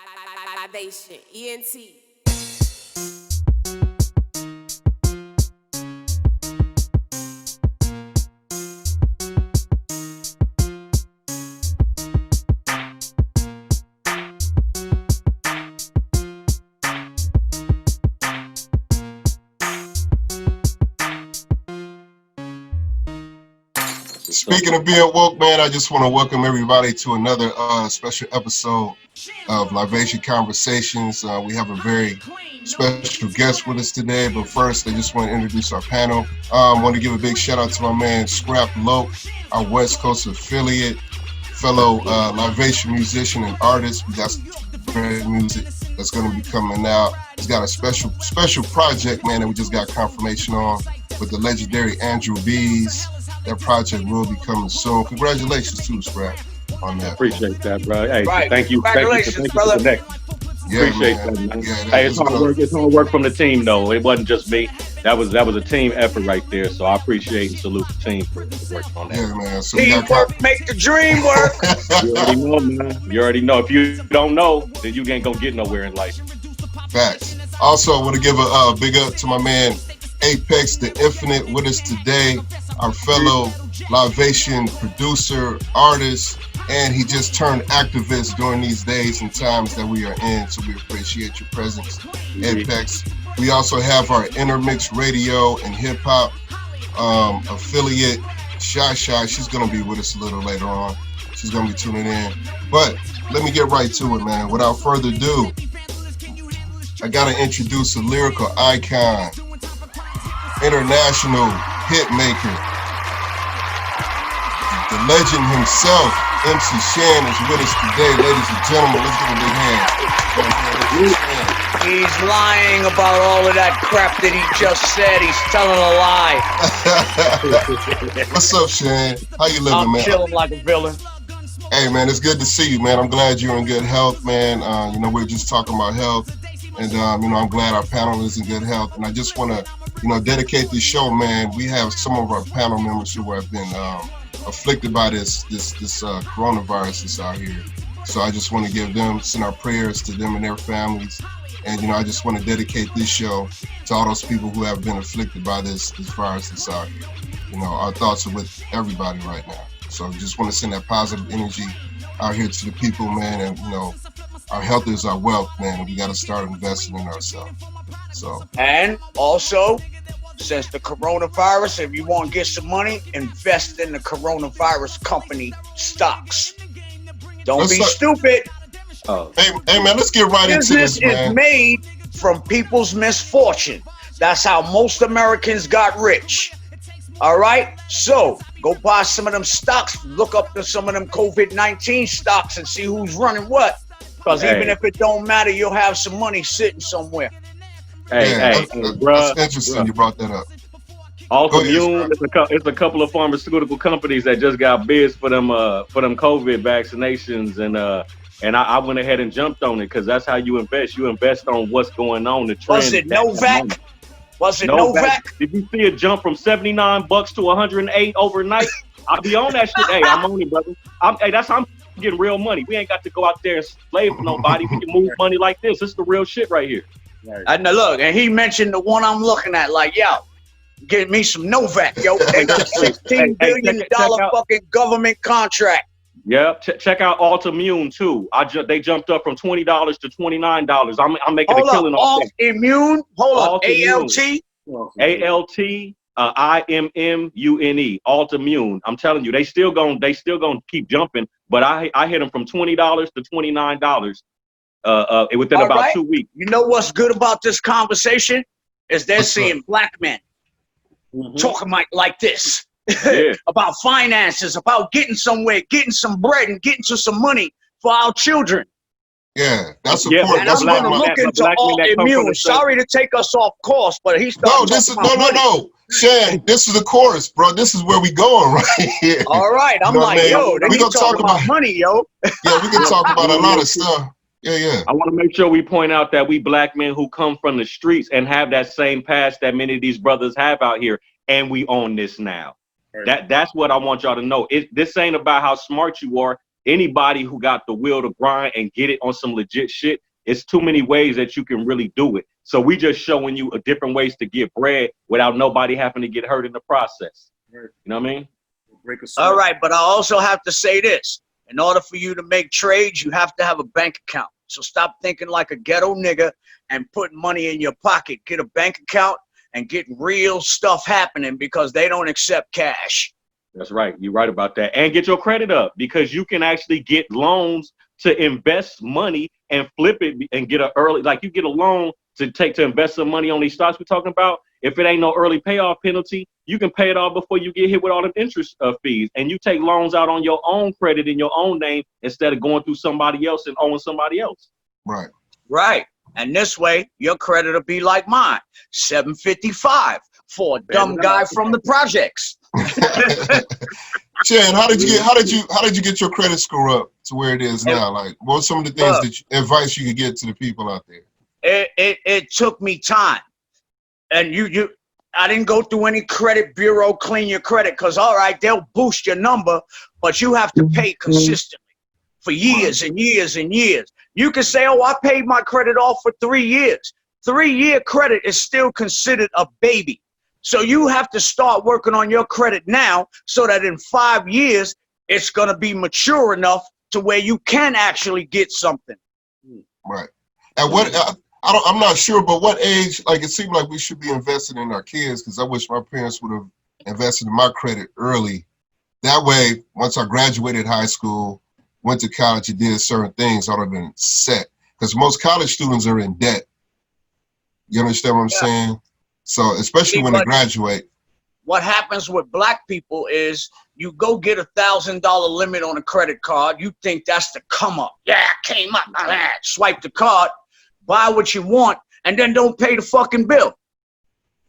LYVATION, ENT. Speaking of being woke, man, I just want to welcome everybody to another special episode of LYVATION Conversations. We have a very special guest with us today, but first, I just want to introduce our panel. I want to give a big shout out to my man Scrapp, our West Coast affiliate, fellow LYVATION musician and artist. We got some great music that's going to be coming out. He's got a special project, man, that we just got confirmation on with the legendary Andrew B's. That project will be coming soon. Congratulations too, Scrapp, on that. Appreciate that, bro. Hey, right. thank you. Congratulations, brother. Yeah, Appreciate man. that, man. Yeah, hey, it's hard work from the team, though. It wasn't just me. That was a team effort right there. So I appreciate and salute the team for working on that. Yeah, man. So teamwork make the dream work. You already know, man. You already know. If you don't know, then you ain't gonna get nowhere in life. Facts. Also, I want to give a big up to my man Apex the Infinite with us today, our fellow LYVATION producer, artist, and he just turned activist during these days and times that we are in, so we appreciate your presence, Apex. We also have our Intermix Radio and Hip Hop affiliate, SHAN. She's going to be with us a little later on. She's going to be tuning in. But let me get right to it, man. Without further ado, I got to introduce a lyrical icon, international hit maker, the legend himself, MC SHAN, is with us today, ladies and gentlemen. Let's give a big hand. He's lying about all of that crap that he just said. He's telling a lie. What's up, SHAN? How you living, man? I'm chilling like a villain. Hey, man, it's good to see you, man. I'm glad you're in good health, man. We're just talking about health, and I'm glad our panel is in good health. And I just want to, dedicate this show, man. We have some of our panel members who have been afflicted by this coronavirus that's out here. So I just want to send our prayers to them and their families. And, I just want to dedicate this show to all those people who have been afflicted by this virus that's out here. Our thoughts are with everybody right now. So just want to send that positive energy out here to the people, man. And, our health is our wealth, man. And we got to start investing in ourselves. So. And also, since the coronavirus, if you want to get some money, invest in the coronavirus company stocks. Don't be stupid. Hey, man, let's get right into this, man. Business is made from people's misfortune. That's how most Americans got rich. All right? So, go buy some of them stocks. Look up to some of them COVID-19 stocks and see who's running what. Because even if it don't matter, you'll have some money sitting somewhere. That's interesting. You brought that up. Autoimmune, it's a couple of pharmaceutical companies that just got bids for them COVID vaccinations, and I went ahead and jumped on it because that's how you invest. You invest on what's going on. The trend. Was it Novak? Was it Novak? Did you see a jump from $79 to $108 overnight? I'll be on that shit. Hey, I'm on it, brother. That's how I'm getting real money. We ain't got to go out there and slave for nobody. We can move money like this. It's the real shit right here. And look, and he mentioned the one I'm looking at, like, yo, get me some Novak, yo. $16 billion fucking government contract. Yep, check out Altimmune too. They jumped up from $20 to $29. I'm making a killing off that. Altimmune, hold on, ALTIMMUNE, Altimmune. I'm telling you, they still gonna keep jumping. But I hit them from $20 to $29 within about 2 weeks. You know what's good about this conversation is they're seeing black men talking like this. About finances, about getting somewhere, getting some bread, and getting to some money for our children. Yeah, that's important. And I'm going to look into Autoimmune. Sorry to take us off course, but he's no. SHAN, this is the chorus, bro. This is where we going right here. All right, I'm yo, we gonna talk about money, yo. Yeah, we can talk about a lot of stuff. Yeah. I want to make sure we point out that we black men who come from the streets and have that same past that many of these brothers have out here, and we own this now. That's what I want y'all to know. This ain't about how smart you are. anybody who got the will to grind and get it on some legit shit, it's too many ways that you can really do it. So we just showing you different ways to get bread without nobody having to get hurt in the process. You know what I mean? All right, but I also have to say this. In order for you to make trades, you have to have a bank account. So stop thinking like a ghetto nigga and putting money in your pocket. Get a bank account and get real stuff happening, because they don't accept cash. That's right. You're right about that. And get your credit up, because you can actually get loans to invest money and flip it and get you get a loan to invest some money on these stocks we're talking about. If it ain't no early payoff penalty, you can pay it off before you get hit with all the interest fees. And you take loans out on your own credit in your own name instead of going through somebody else and owing somebody else. Right. Right. And this way, your credit will be like mine, 755 for a dumb guy from the projects. Shan, how did you get your credit score up to where it is now? Like, what are some of the things advice you could get to the people out there? It took me time, and I didn't go through any credit bureau clean your credit, because all right, they'll boost your number, but you have to pay consistently for years and years and years. You can say, oh, I paid my credit off for 3 years. 3-year credit is still considered a baby. So you have to start working on your credit now, so that in 5 years, it's going to be mature enough to where you can actually get something. Right. At what, I'm not sure, but what age, like, it seemed like we should be investing in our kids, because I wish my parents would have invested in my credit early. That way, once I graduated high school, went to college and did certain things, I would have been set. Because most college students are in debt. You understand what I'm saying? So, especially when they graduate. What happens with black people is you go get $1,000 limit on a credit card. You think that's the come up. Yeah, I came up. Swipe the card, buy what you want, and then don't pay the fucking bill.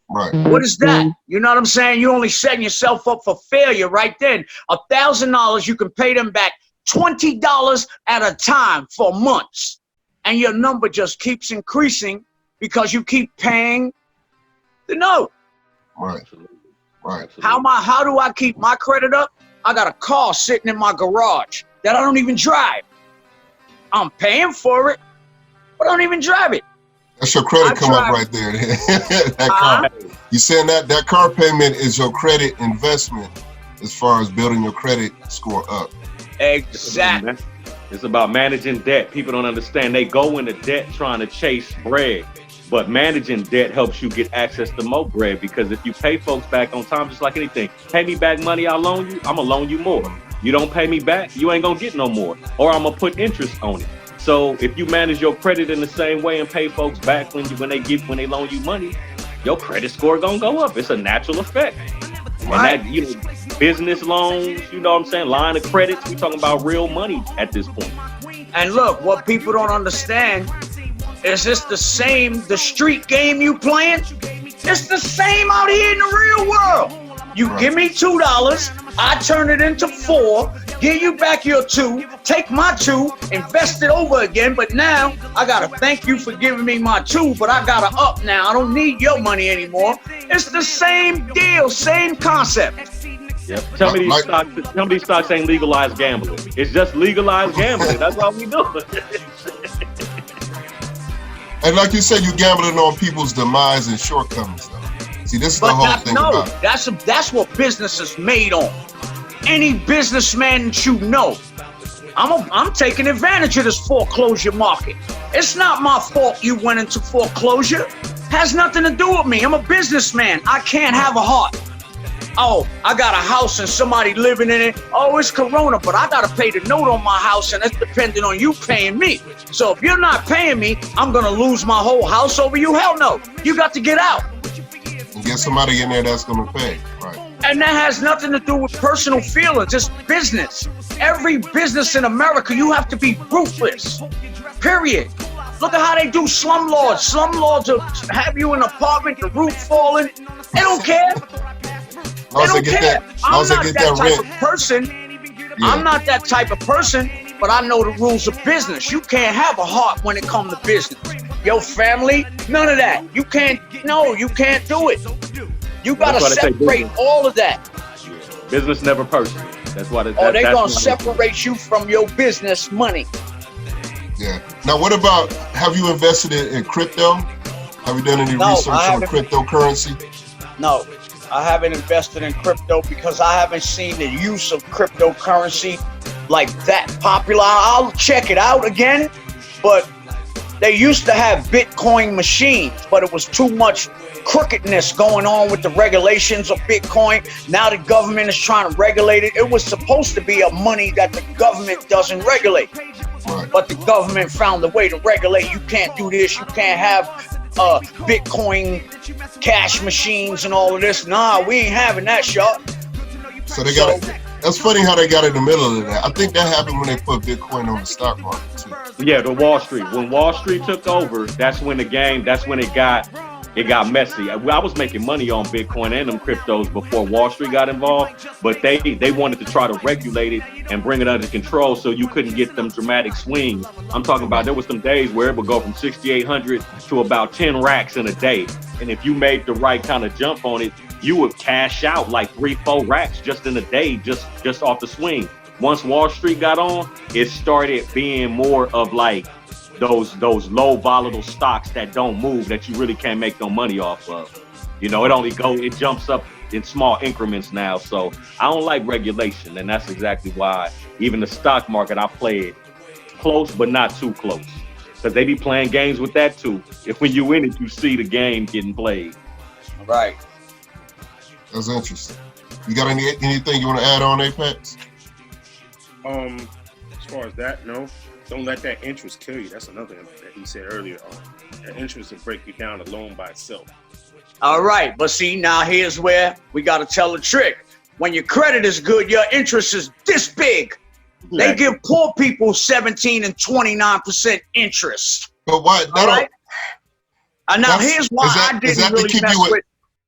Right. What is that? You know what I'm saying? You only setting yourself up for failure right then. $1,000, you can pay them back $20 at a time for months. And your number just keeps increasing because you keep paying the note. Right. Right. How do I keep my credit up? I got a car sitting in my garage that I don't even drive. I'm paying for it, but I don't even drive it. That's your credit up right there. That car. You saying that car payment is your credit investment as far as building your credit score up. Exactly. It's about managing debt. People don't understand. They go into debt trying to chase bread. But managing debt helps you get access to more bread, because if you pay folks back on time, just like anything, pay me back money I loan you, I'm gonna loan you more. You don't pay me back, you ain't gonna get no more, or I'm gonna put interest on it. So if you manage your credit in the same way and pay folks back when they loan you money, your credit score gonna go up. It's a natural effect. Right. And that, business loans, you know what I'm saying, line of credits, we talking about real money at this point. And look, what people don't understand is this the street game you playing? It's the same out here in the real world. You give me $2, I turn it into $4, give you back your $2, take my $2, invest it over again, but now I gotta thank you for giving me my $2, but I gotta up now. I don't need your money anymore. It's the same deal, same concept. Yep. Tell me these stocks ain't legalized gambling. It's just legalized gambling. That's all we do. And like you said, you're gambling on people's demise and shortcomings, though. See, this is the whole thing about it. That's what business is made on. Any businessman that you know, I'm taking advantage of this foreclosure market. It's not my fault you went into foreclosure. Has nothing to do with me. I'm a businessman. I can't have a heart. Oh, I got a house and somebody living in it. Oh, it's Corona, but I got to pay the note on my house, and that's dependent on you paying me. So if you're not paying me, I'm going to lose my whole house over you? Hell no. You got to get out. And get somebody in there that's going to pay. Right. And that has nothing to do with personal feelings. It's business. Every business in America, you have to be ruthless. Period. Look at how they do slumlords. Slumlords will have you in an apartment, the roof falling. They don't care. They don't care. I'm not that type of person. Yeah. I'm not that type of person, but I know the rules of business. You can't have a heart when it comes to business. Your family, none of that. You can't do it. You got to separate all of that. Business never personal. That's why. Or they're gonna separate you from your business money. Yeah. Now, what about, have you invested in crypto? Have you done any research on cryptocurrency? No, I haven't invested in crypto because I haven't seen the use of cryptocurrency like that popular. I'll check it out again, but they used to have Bitcoin machines, but it was too much crookedness going on with the regulations of Bitcoin. Now the government is trying to regulate it. It was supposed to be a money that the government doesn't regulate. Right. But the government found a way to regulate. You can't do this. You can't have Bitcoin cash machines and all of this. Nah, we ain't having that, shot. So they got it. That's funny how they got in the middle of that. I think that happened when they put Bitcoin on the stock market too. Yeah, the Wall Street. When Wall Street took over, that's when it got messy. I was making money on Bitcoin and them cryptos before Wall Street got involved, but they wanted to try to regulate it and bring it under control so you couldn't get them dramatic swings. I'm talking about there was some days where it would go from 6,800 to about 10 racks in a day. And if you made the right kind of jump on it, you would cash out like 3-4 racks just in a day, just off the swing. Once Wall Street got on, it started being more of like those low volatile stocks that don't move, that you really can't make no money off of. You know, it jumps up in small increments now. So I don't like regulation, and that's exactly why even the stock market, I play it close but not too close, because they be playing games with that too. If when you in it, you see the game getting played. Right. That's interesting. You got anything you want to add on, Apex? As far as that, no. Don't let that interest kill you. That's another thing that he said earlier. That interest will break you down alone by itself. All right, but see, now here's where we got to tell the trick. When your credit is good, your interest is this big. They give poor people 17 and 29% interest. But why? All right? And now here's why I didn't really mess with.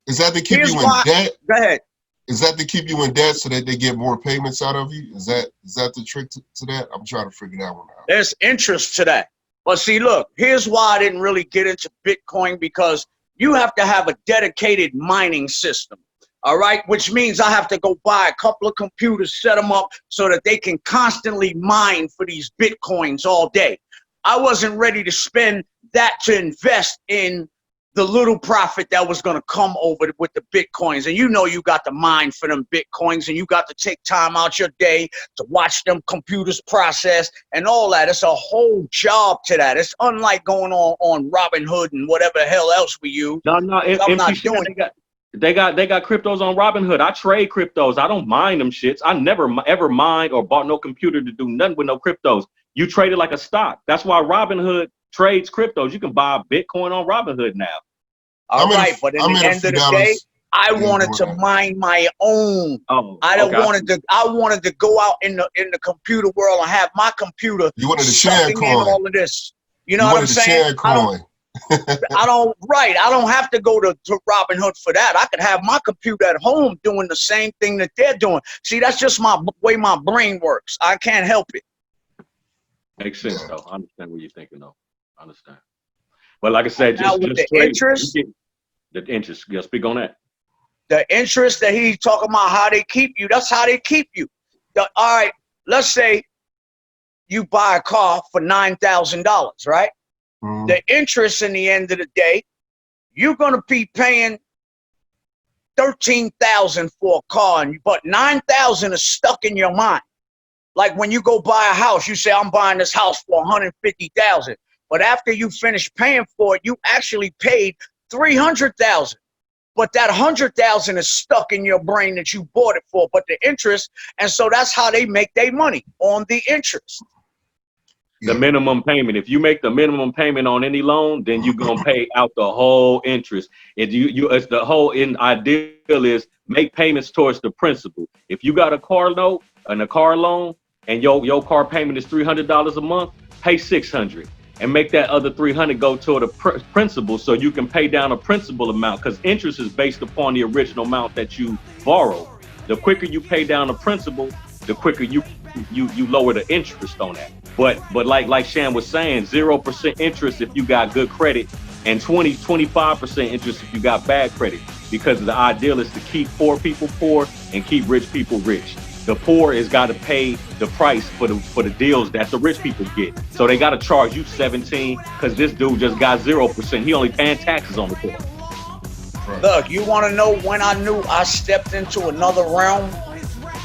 Is that to keep you in debt? Go ahead. Is that to keep you in debt so that they get more payments out of you? Is that the trick to that? I'm trying to figure that one out. There's interest to that. But see, look, here's why I didn't really get into Bitcoin, because you have to have a dedicated mining system. All right, which means I have to go buy a couple of computers, set them up so that they can constantly mine for these Bitcoins all day. I wasn't ready to spend that to invest in the little profit that was going to come over with the Bitcoins. And you know, you got to mine for them Bitcoins, and you got to take time out your day to watch them computers process and all that. It's a whole job to that. It's unlike going on Robinhood and whatever the hell else we use. No, I'm not doing it. They got cryptos on Robinhood. I trade cryptos. I don't mine them shits. I never ever mined or bought no computer to do nothing with no cryptos. You trade it like a stock. That's why Robinhood trades cryptos. You can buy Bitcoin on Robinhood now. All right, but in the end of the day, I wanted to mine my own. I wanted to go out in the computer world and have my computer. You wanted to SHAN coin. All of this. You know what I'm saying? I don't have to go to Robinhood for that. I could have my computer at home doing the same thing that they're doing. See, that's just my way my brain works. I can't help it. Makes sense, though. I understand what you're thinking, though. I understand. But like I said, the interest. Yeah, speak on that. The interest that he's talking about, how they keep you, that's how they keep you. All right, let's say you buy a car for $9,000, right? Mm-hmm. The interest in the end of the day, you're going to be paying $13,000 for a car, but $9,000 is stuck in your mind. Like when you go buy a house, you say, I'm buying this house for $150,000. But after you finish paying for it, you actually paid $300,000. But that $100,000 is stuck in your brain that you bought it for, but the interest, and so that's how they make their money, on the interest. The minimum payment. If you make the minimum payment on any loan, then you're gonna pay out the whole interest. If it's the whole ideal is make payments towards the principal. If you got a car note and a car loan, and your car payment is $300 a month, pay $600. And make that other $300 go toward a principal, so you can pay down a principal amount, because interest is based upon the original amount that you borrow. The quicker you pay down the principal, the quicker you lower the interest on that. But like Shan was saying, 0% interest if you got good credit, and 25% interest if you got bad credit, because the ideal is to keep poor people poor and keep rich people rich. the poor is got to pay the price for the deals that the rich people get. So they got to charge you 17 because this dude just got 0%. He only paying taxes on the car. Right. Look, you want to know when I knew I stepped into another realm?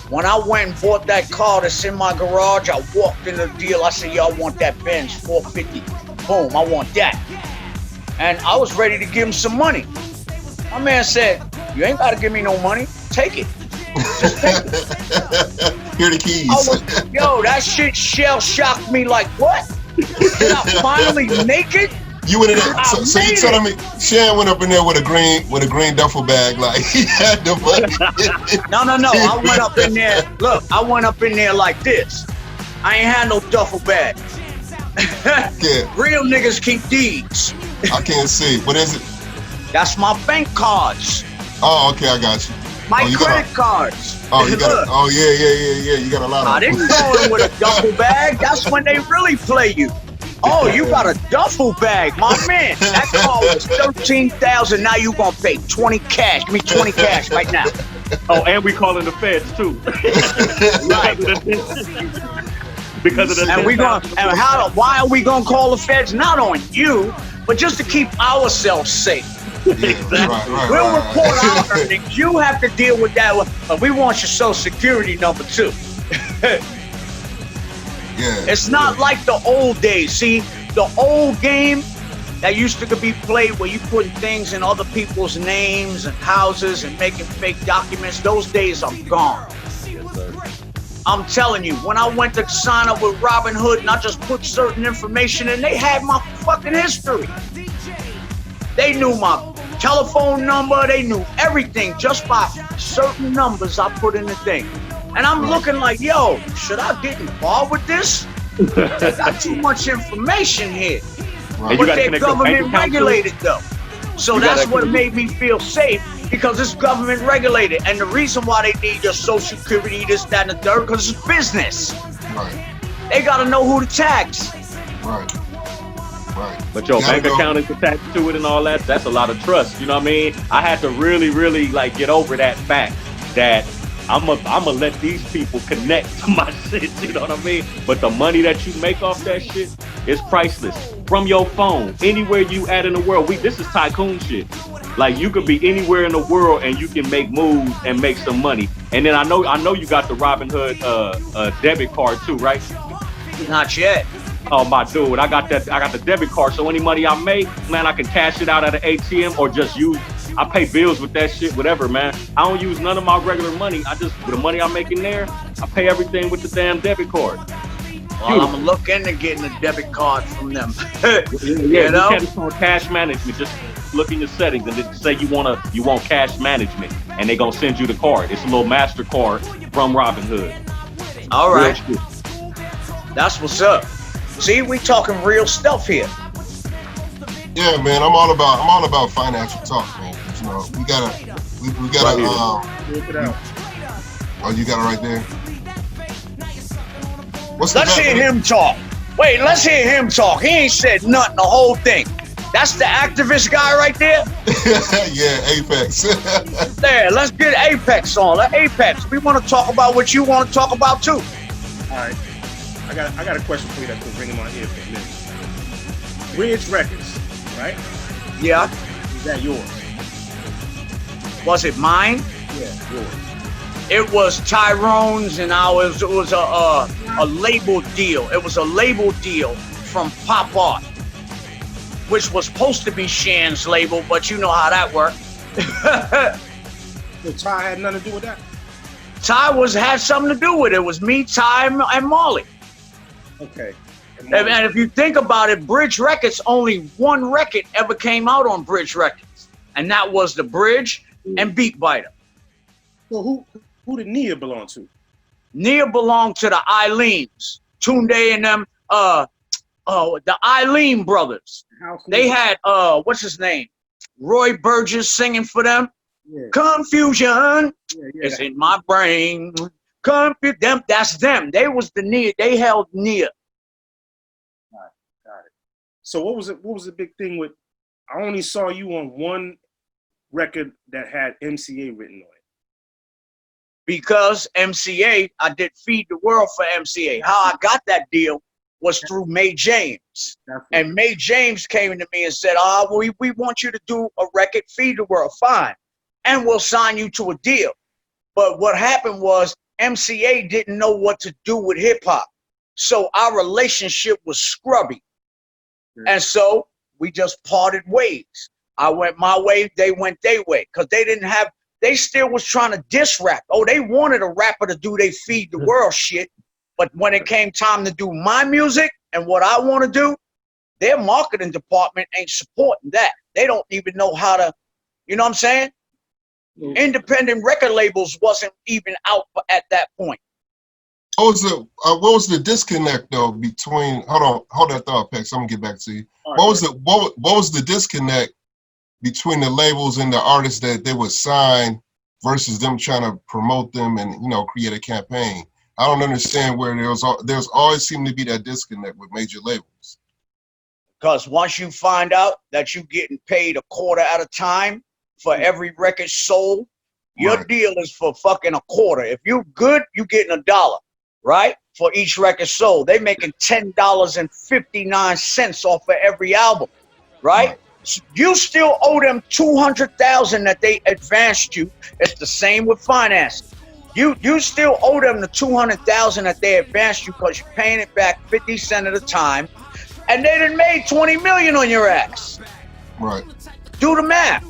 When I went and bought that car that's in my garage, I walked in the deal. I said, yo, I want that Benz 450. Boom, I want that. And I was ready to give him some money. My man said, you ain't got to give me no money. Take it. Just take it. Here are the keys. Yo, that shit shell shocked me like, what? Did I finally make it? You went in there, so you telling me Shan went up in there with a green duffel bag, like he had the money. No. I went up in there. Look, I went up in there like this. I ain't had no duffel bag. Yeah. Real niggas keep these. I can't see. What is it? That's my bank cards. Oh, okay, I got you. My credit cards. Oh, you got. Oh, yeah. You got a lot of. I didn't go in with a duffel bag. That's when they really play you. Oh, you got a duffel bag, my man. That car was $13,000. Now you gonna pay 20 cash. Give me 20 cash right now. Oh, and we calling the feds too. Right. Because of the. And we gonna. And why are we gonna call the feds? Not on you, but just to keep ourselves safe. Yeah, right, we'll report our earnings. You have to deal with that. But we want your social security number too. Yeah, it's not like the old days. See, the old game that used to be played where you putting things in other people's names and houses and making fake documents, those days are gone. Yes, sir. I'm telling you, when I went to sign up with Robinhood and I just put certain information in, they had my fucking history. They knew my telephone number, they knew everything just by certain numbers I put in the thing. And I'm looking like, yo, should I get involved with this? They got too much information here. Right. But they're government regulated though. So that's what made me feel safe, because it's government regulated. And the reason why they need your social security, this, that, and the third, because it's business. Right. They gotta know who to tax. Right. But your bank account is attached to it and all that. That's a lot of trust. You know what I mean? I had to really like get over that fact that I'ma let these people connect to my shit, you know what I mean? But the money that you make off that shit is priceless. From your phone, anywhere you at in the world. This is tycoon shit. Like, you could be anywhere in the world and you can make moves and make some money. And then I know you got the Robinhood debit card too, right? Not yet. Oh my dude, I got the debit card, so any money I make, man, I can cash it out at an ATM or just I pay bills with that shit, whatever, man. I don't use none of my regular money. With the money I make in there, I pay everything with the damn debit card. Well, I'm gonna look into getting a debit card from them. You know? It's called cash management. Just look in your settings and then say you want cash management, and they gonna send you the card. It's a little MasterCard from Robinhood. All right, that's what's up. See, we talking real stuff here. Yeah, man, I'm all about financial talk, man. You know, we gotta. Look it out. Oh, you got it right there. Let's hear him talk. Wait, let's hear him talk. He ain't said nothing the whole thing. That's the activist guy right there? Yeah, Apex. There, let's get Apex on. Apex, we want to talk about what you want to talk about too. All right. I got a question for you that's been ringing my ear for a minute. Bridge Records, right? Yeah. Is that yours? Was it mine? Yeah, yours. It was Tyrone's, and it was a label deal. It was a label deal from Pop Art, which was supposed to be Shan's label, but you know how that worked. So Ty had nothing to do with that? Ty had something to do with it. It was me, Ty, and Marley. Okay. And if you think about it, Bridge Records, only one record ever came out on Bridge Records, and that was The Bridge and Beat Biter. So who did Nia belong to? Nia belonged to the Eileens, Tunde and them, the Eileen brothers. They had, what's his name? Roy Burgess singing for them. Yeah. Confusion is in my brain. That's them. They was the Nia. They held Nia. Got it. So what was the big thing with? I only saw you on one record that had MCA written on it. because MCA, I did Feed the World for MCA. How I got that deal was through May James. And May James came to me and said, we want you to do a record, Feed the World. Fine. And we'll sign you to a deal. But what happened was MCA didn't know what to do with hip hop. So our relationship was scrubby. And so we just parted ways. I went my way, they went their way. Because they still was trying to diss rap. Oh, they wanted a rapper to do they Feed the World shit. But when it came time to do my music and what I want to do, their marketing department ain't supporting that. They don't even know how to, you know what I'm saying? Independent record labels wasn't even out at that point. What was the disconnect though between? Hold that thought, Pex. I'm gonna get back to you. What was the disconnect between the labels and the artists that they would sign versus them trying to promote them and create a campaign? I don't understand where there's always seemed to be that disconnect with major labels. Because once you find out that you're getting paid a quarter at a time for every record sold, your deal is for fucking a quarter. If you're good, you're getting $1, right? For each record sold. They making $10.59 off of every album, right? So you still owe them $200,000 that they advanced you. It's the same with financing. You still owe them the $200,000 that they advanced you because you're paying it back 50 cents at a time, and they done made $20 million on your ass. Right. Do the math.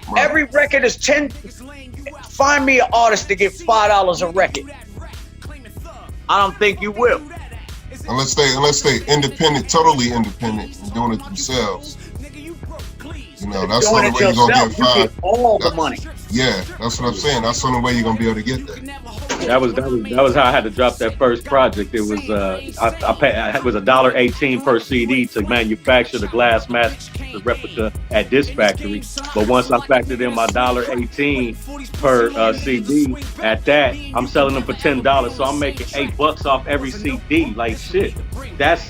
Right. Every record is 10. Find me an artist to get $5 a record. I don't think you will. Unless they independent, totally independent, and doing it themselves. That's the only way you're gonna get $5. You get all the money. Yeah, that's what I'm saying. That's the only way you're gonna be able to get that. That was how I had to drop that first project. It was I paid, it was $1.18 per CD to manufacture the glass mask, the replica at this factory. But once I factored in my $1.18 per CD, at that I'm selling them for $10. So I'm making $8 off every CD. Like shit. That's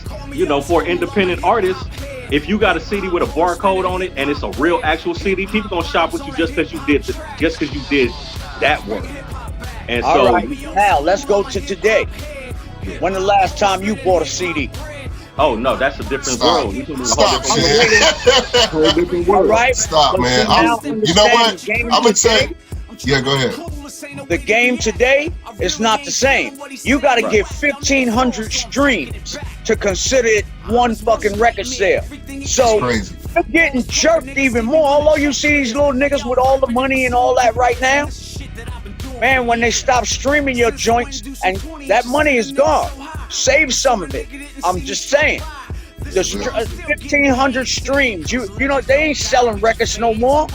for independent artists. If you got a CD with a barcode on it and it's a real actual CD, people gonna shop with you just because you did that work. And all right, now let's go to today. When the last time you bought a CD? Oh no, that's a different world. Stop, man. All right, stop, man. You know what? I'm gonna say. Yeah, go ahead. The game today is not the same. You got to get 1,500 streams to consider it one fucking record sale. So you're getting jerked even more. Although you see these little niggas with all the money and all that right now, man, when they stop streaming your joints and that money is gone, save some of it. I'm just saying. The 1,500 streams, they ain't selling records no more.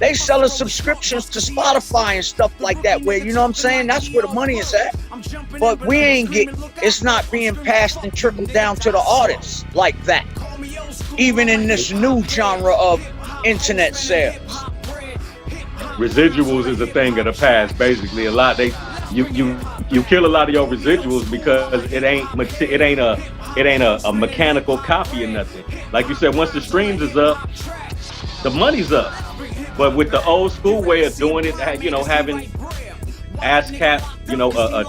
They selling subscriptions to Spotify and stuff like that, where, you know what I'm saying? That's where the money is at. But it's not being passed and trickled down to the artists like that. Even in this new genre of internet sales. Residuals is a thing of the past, basically. A lot you kill a lot of your residuals because it ain't a mechanical copy or nothing. Like you said, once the streams is up, the money's up. But with the old school way of doing it, having ASCAP,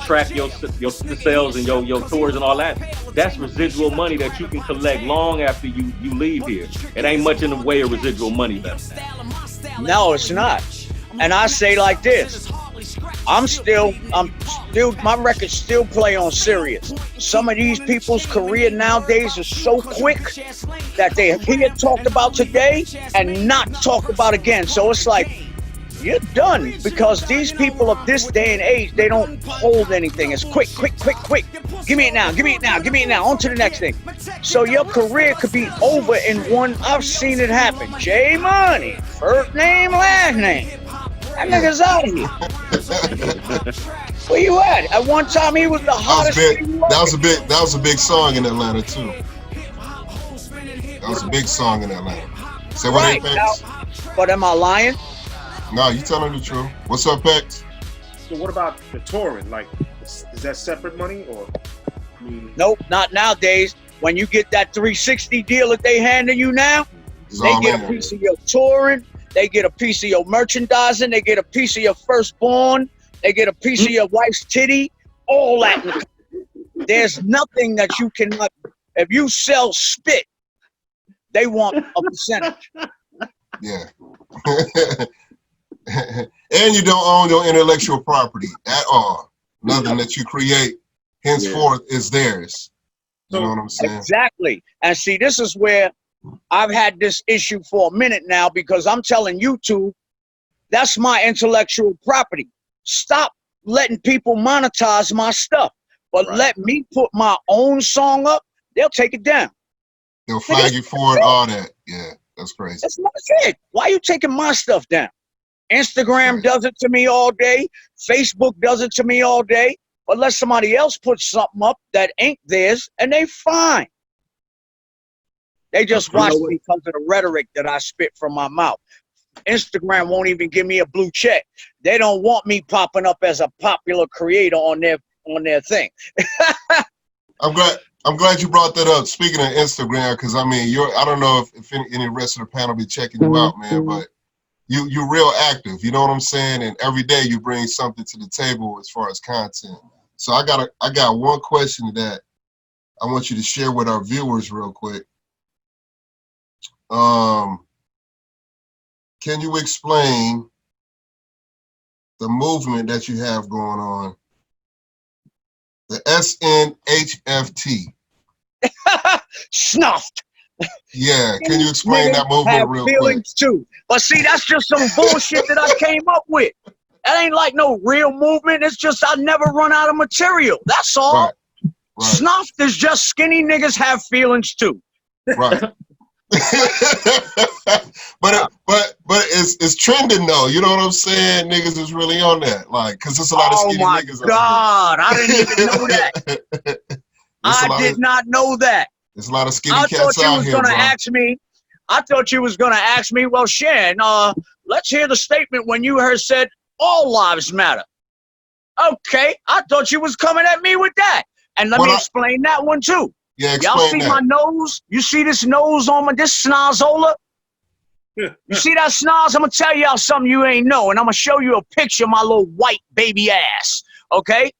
track your sales and your tours and all that, that's residual money that you can collect long after you leave here. It ain't much in the way of residual money left. No, it's not. And I say like this, I'm still, my records still play on Sirius. Some of these people's career nowadays is so quick that they hear talked about today and not talked about again. So it's like, you're done, because these people of this day and age, they don't hold anything. It's quick. Give me it now. On to the next thing. So your career could be over in one. I've seen it happen. J Money, first name, last name. That nigga's out of here. Where you at? At one time, he was the hottest. That was a big song in Atlanta too. That was a big song in Atlanta. Say what, right, Pex? But am I lying? No, you telling the truth. What's up, Pex? So what about the touring? Like, is that separate money or? Nope, not nowadays. When you get that 360 deal that they handing you now, they get a piece of your touring. They get a piece of your merchandising. They get a piece of your firstborn. They get a piece of your wife's titty, all that. There's nothing that you cannot. If you sell spit, they want a percentage. Yeah. And you don't own your intellectual property at all. Nothing that you create henceforth is theirs. You know what I'm saying? Exactly. And see, this is where I've had this issue for a minute now, because I'm telling YouTube, that's my intellectual property. Stop letting people monetize my stuff, but let me put my own song up. They'll take it down. They'll flag you for it, all that. Yeah, that's crazy. That's not it. Why are you taking my stuff down? Instagram does it to me all day. Facebook does it to me all day. But let somebody else put something up that ain't theirs, and they fine. They just watch me because of the rhetoric that I spit from my mouth. Instagram won't even give me a blue check. They don't want me popping up as a popular creator on their thing. I'm glad you brought that up. Speaking of Instagram, because I mean, I don't know if any rest of the panel be checking you out, man, but you're real active. You know what I'm saying? And every day you bring something to the table as far as content. So I got one question that I want you to share with our viewers real quick. Can you explain the movement that you have going on, the SNHFT? Snuffed. Yeah, can you explain that movement real quick? Too. But see, that's just some bullshit that I came up with. That ain't like no real movement. It's just I never run out of material. That's all. Right. Snuffed is just skinny niggas have feelings too. Right. but it's trending though. You know what I'm saying? Niggas is really on that, like, cause there's a lot of skinny niggas. Oh my God, I didn't even know that. I did not know that. There's a lot of skinny cats out here, bro. I thought you was gonna ask me. Well, Shan, let's hear the statement when you said all lives matter. Okay, I thought you was coming at me with that, and let me explain that one too. Yeah, y'all see my nose? You see this nose on this snozola? You see that snoz? I'm gonna tell y'all something you ain't know, and I'm gonna show you a picture of my little white baby ass. Okay,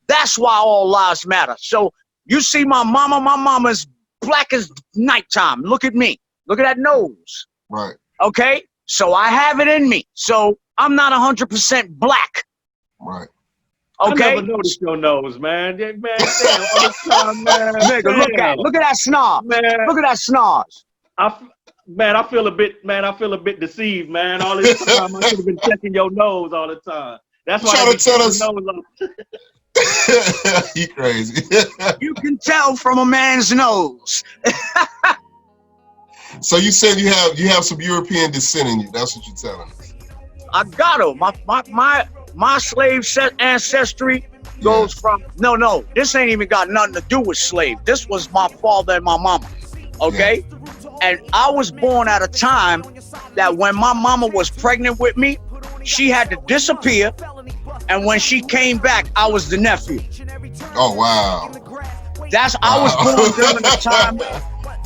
that's why all lives matter. So you see my mama's black as nighttime. Look at me. Look at that nose. Right. Okay, so I have it in me. So I'm not 100% black. Right. Okay. I never noticed your nose, man. Man, damn, all the time, man. Nigga, look at that snob. Man. Look at that snob. I feel a bit deceived, man. All this time I should have been checking your nose all the time. That's why trying to tell us. Nose You crazy. You can tell from a man's nose. So you said you have some European descent in you. That's what you're telling us. I got to. My slave ancestry goes from no. This ain't even got nothing to do with slave. This was my father and my mama. Okay, and I was born at a time that when my mama was pregnant with me, she had to disappear, and when she came back, I was the nephew. Oh wow. I was born during the time.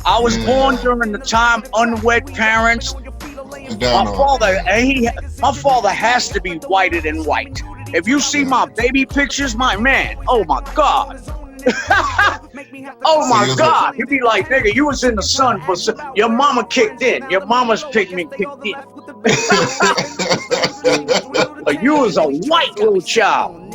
I was born during the time unwed parents. My father has to be whiter than white. If you see my baby pictures, my man, oh my God. Oh my God. He'd be like, nigga, you was in the sun, but your mama kicked in. Your mama's pigment kicked in. But you was a white little child.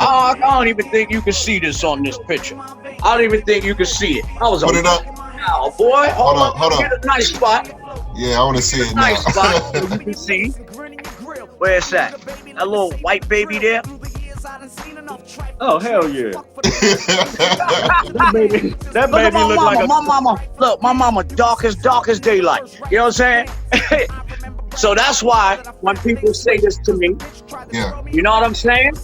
I don't even think you can see this on this picture. I don't even think you can see it. I was Put it up. Now, boy, hold on. Get a nice spot. Yeah, I want to see it now. Nice spot so you can see. Where's that? That little white baby there? Oh, hell yeah. That baby look like my mama dark as daylight. You know what I'm saying? So that's why when people say this to me, you know what I'm saying?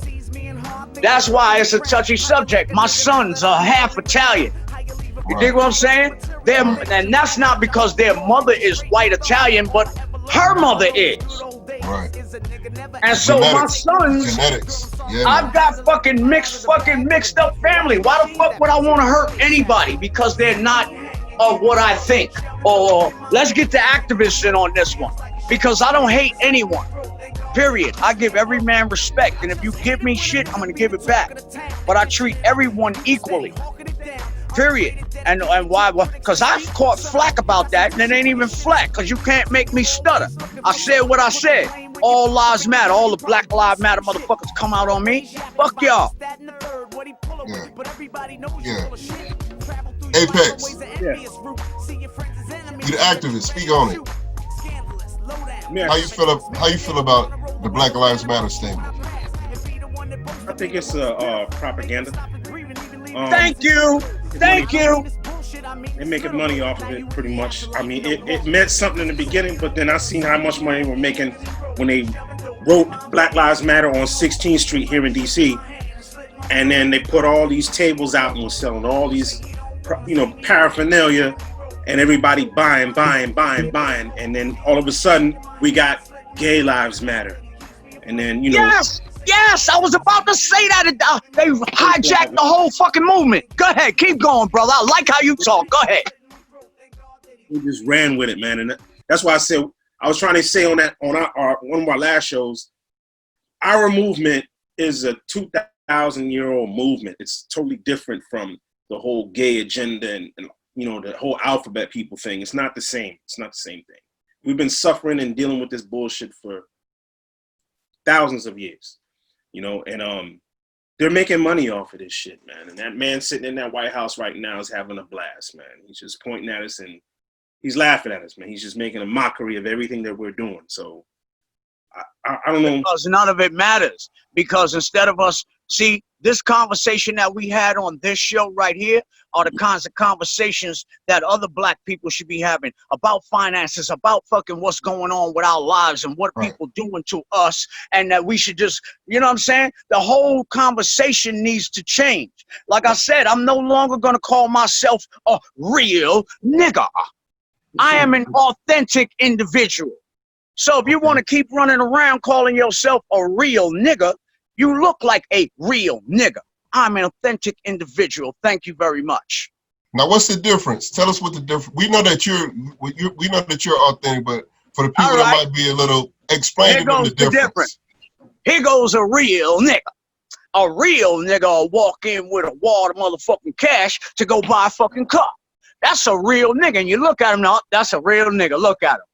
That's why it's a touchy subject. My sons are half Italian. You dig what I'm saying? And that's not because their mother is white Italian, but her mother is. Right. And so my sons, I've got fucking mixed up family. Why the fuck would I want to hurt anybody? Because they're not of what I think. Or let's get the activists in on this one. Because I don't hate anyone. Period. I give every man respect, and if you give me shit, I'm gonna give it back. But I treat everyone equally. Period. And why? Because I've caught flack about that, and it ain't even flack, because you can't make me stutter. I said what I said. All lives matter. All the Black Lives Matter motherfuckers come out on me. Fuck y'all. Yeah. Yeah. Apex. Yeah. You the activist. Speak on it. Yeah. How you feel about the Black Lives Matter statement? I think it's propaganda. Thank you. Thank you. They're making money off of it, pretty much. I mean, it meant something in the beginning, but then I seen how much money they were making when they wrote Black Lives Matter on 16th Street here in D.C. And then they put all these tables out and was selling all these, paraphernalia, and everybody buying. And then all of a sudden, we got Gay Lives Matter. And then, Yes, I was about to say that. They hijacked the whole fucking movement. Go ahead, keep going, brother. I like how you talk. Go ahead. We just ran with it, man, and that's why I said I was trying to say on one of our last shows. Our movement is a 2,000-year-old movement. It's totally different from the whole gay agenda and the whole alphabet people thing. It's not the same. It's not the same thing. We've been suffering and dealing with this bullshit for thousands of years. And they're making money off of this shit, man. And that man sitting in that White House right now is having a blast, man. He's just pointing at us and he's laughing at us, man. He's just making a mockery of everything that we're doing. So I don't know. Because none of it matters. Because instead of us, see, this conversation that we had on this show right here are the kinds of conversations that other black people should be having about finances, about fucking what's going on with our lives and what people doing to us, and that we should just, you know what I'm saying? The whole conversation needs to change. Like I said, I'm no longer going to call myself a real nigga. I am an authentic individual. So if you want to keep running around calling yourself a real nigga, you look like a real nigga. I'm an authentic individual. Thank you very much. Now, what's the difference? Tell us what the difference. We know that you're authentic, but for the people that might be a little, explain to them the difference. Here goes a real nigga. A real nigga will walk in with a wad of motherfucking cash to go buy a fucking car. That's a real nigga. And you look at him now, that's a real nigga. Look at him.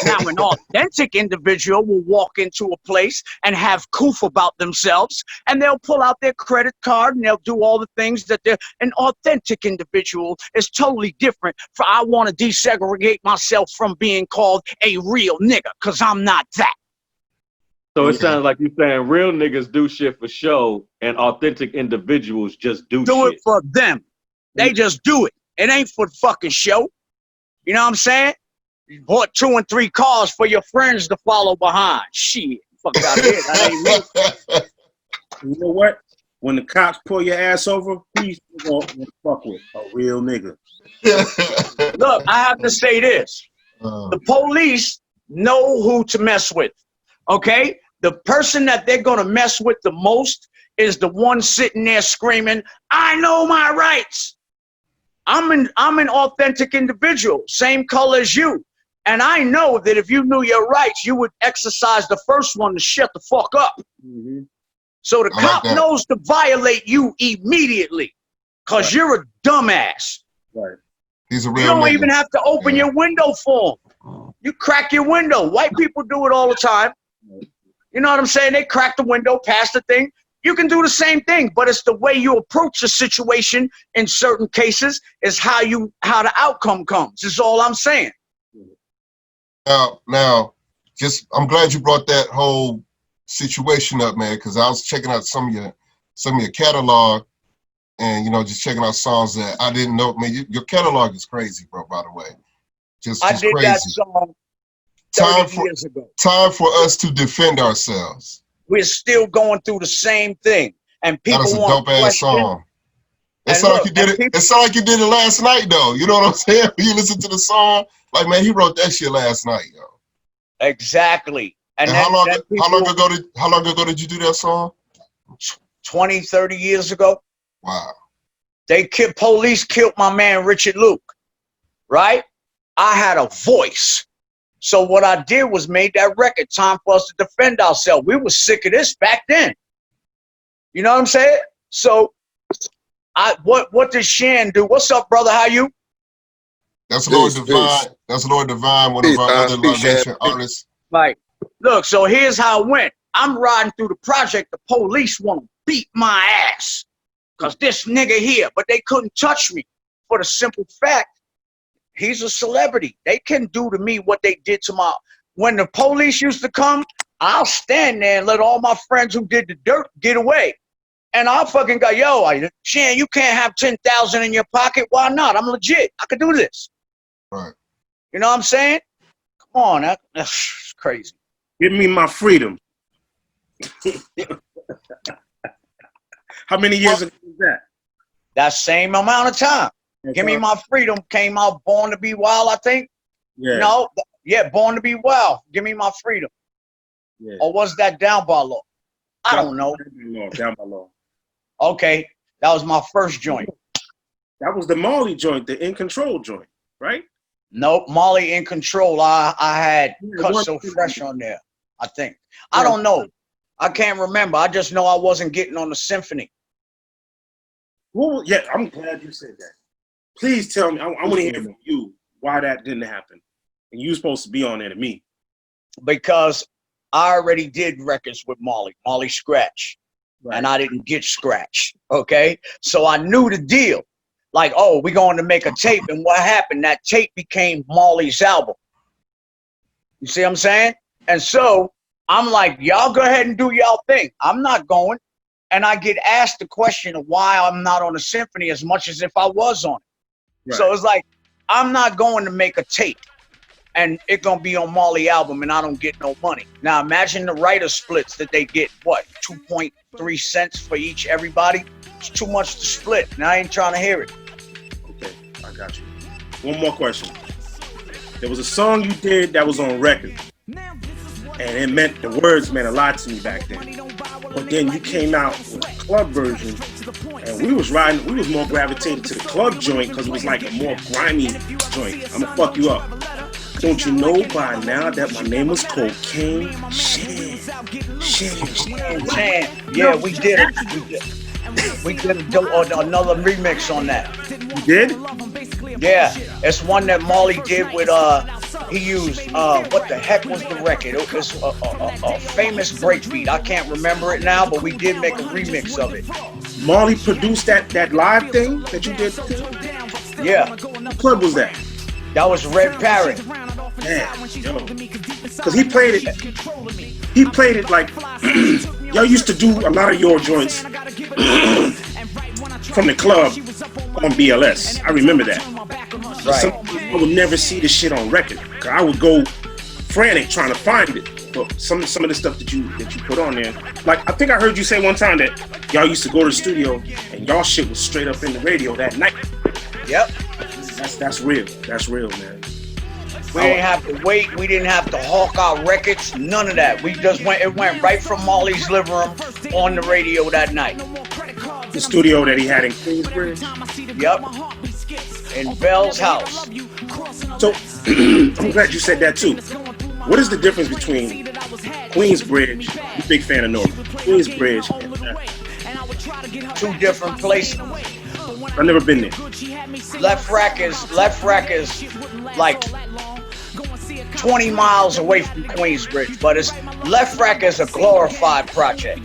Now, an authentic individual will walk into a place and have coof about themselves, and they'll pull out their credit card and they'll do all the things that they're. An authentic individual is totally different. For I want to desegregate myself from being called a real nigga, because I'm not that. So it sounds like you're saying real niggas do shit for show and authentic individuals just do shit. Do it for them. They just do it. It ain't for the fucking show. You know what I'm saying? You bought 2 and 3 cars for your friends to follow behind. Shit, fuck out of here. That ain't me. You know what? When the cops pull your ass over, please don't fuck with a real nigga. Look, I have to say this. The police know who to mess with. Okay? The person that they're gonna mess with the most is the one sitting there screaming, "I know my rights." I'm an authentic individual, same color as you. And I know that if you knew your rights, you would exercise the first one to shut the fuck up. Mm-hmm. So the cop knows to violate you immediately because you're a dumbass. Right. He's a real You don't nigga. even have to open your window for him. You crack your window. White people do it all the time. You know what I'm saying? They crack the window, pass the thing. You can do the same thing, but it's the way you approach the situation in certain cases is how the outcome comes, is all I'm saying. Now, I'm glad you brought that whole situation up, man, because I was checking out some of your catalog, and just checking out songs that I didn't know. Man, your catalog is crazy, bro. By the way, just I did crazy. that song 30 years ago. Time for us to defend ourselves. We're still going through the same thing, and people That is a want dope ass song. It sounded like you did it. It sounded like you did it last night, though. You know what I'm saying? When you listen to the song, like, man, he wrote that shit last night, yo. Exactly. And how long ago did you do that song? 20, 30 years ago. Wow. Police killed my man Richard Luke, right? I had a voice. So what I did was made that record, Time for Us to Defend Ourselves. We were sick of this back then. You know what I'm saying? So what does Shan do? What's up, brother? How you? That's Lord Devine. That's Lord Devine, one of our other LYVATION artists. Like, look, so here's how it went. I'm riding through the project. The police want to beat my ass because this nigga here, but they couldn't touch me for the simple fact he's a celebrity. They can do to me what they did to my. When the police used to come, I'll stand there and let all my friends who did the dirt get away. And I'll fucking go, yo, Shan, you can't have 10,000 in your pocket. Why not? I'm legit. I could do this. Right. You know what I'm saying? Come on, that's crazy. Give me my freedom. How many years ago was that? That same amount of time. Give Me My Freedom came out Born to Be Wild, I think. Yeah. No, yeah, Born to Be Wild. Give Me My Freedom. Yeah. Or was that Down by Law? I don't know. Down by Law. Okay, that was my first joint. That was the Marley joint, the In Control joint, right? Nope, Molly in Control. I had Cut So Fresh on there, I think. I don't know. I can't remember. I just know I wasn't getting on the symphony. Well, yeah, I'm glad you said that. Please tell me. I want to hear from you why that didn't happen. And you were supposed to be on there to me. Because I already did records with Molly Scratch. Right. And I didn't get Scratch. Okay? So I knew the deal. Like, oh, we're going to make a tape. And what happened? That tape became Molly's album. You see what I'm saying? And so I'm like, y'all go ahead and do y'all thing. I'm not going. And I get asked the question of why I'm not on the symphony as much as if I was on it. Right. So it's like, I'm not going to make a tape and it's going to be on Molly album and I don't get no money. Now imagine the writer splits that they get, what, 2.3 cents for each everybody? It's too much to split and I ain't trying to hear it. Okay, I got you. One more question. There was a song you did that was on record. And the words meant a lot to me back then. But then you came out with a club version, and we was more gravitated to the club joint because it was like a more grimy joint. I'm gonna fuck you up. Don't you know by now that my name was Cocaine? Shan. Yeah, we did it. We did another remix on that. You did? Yeah, it's one that Molly did with he used what the heck was the record? It was a famous breakbeat. I can't remember it now, but we did make a remix of it. Molly produced that live thing that you did? Yeah. What club was that? That was Red Parrot. Man, yo. Cause he played it like y'all used to do a lot of your joints from the club on BLS. I remember that. Right. I would never see the shit on record. Cause I would go frantic trying to find it. But some of the stuff that you put on there, like I think I heard you say one time that y'all used to go to the studio and y'all shit was straight up in the radio that night. Yep. That's real. That's real, man. We didn't have to wait. We didn't have to hawk our records. None of that. We just it went right from Molly's living room on the radio that night. The studio that he had in Queensbridge? Yep. In Bell's house. So, I'm glad you said that too. What is the difference between Queensbridge, you're a big fan of North, Queensbridge and two different places. I've never been there. Left Rack is like 20 miles away from Queensbridge, but Left Rack is a glorified project.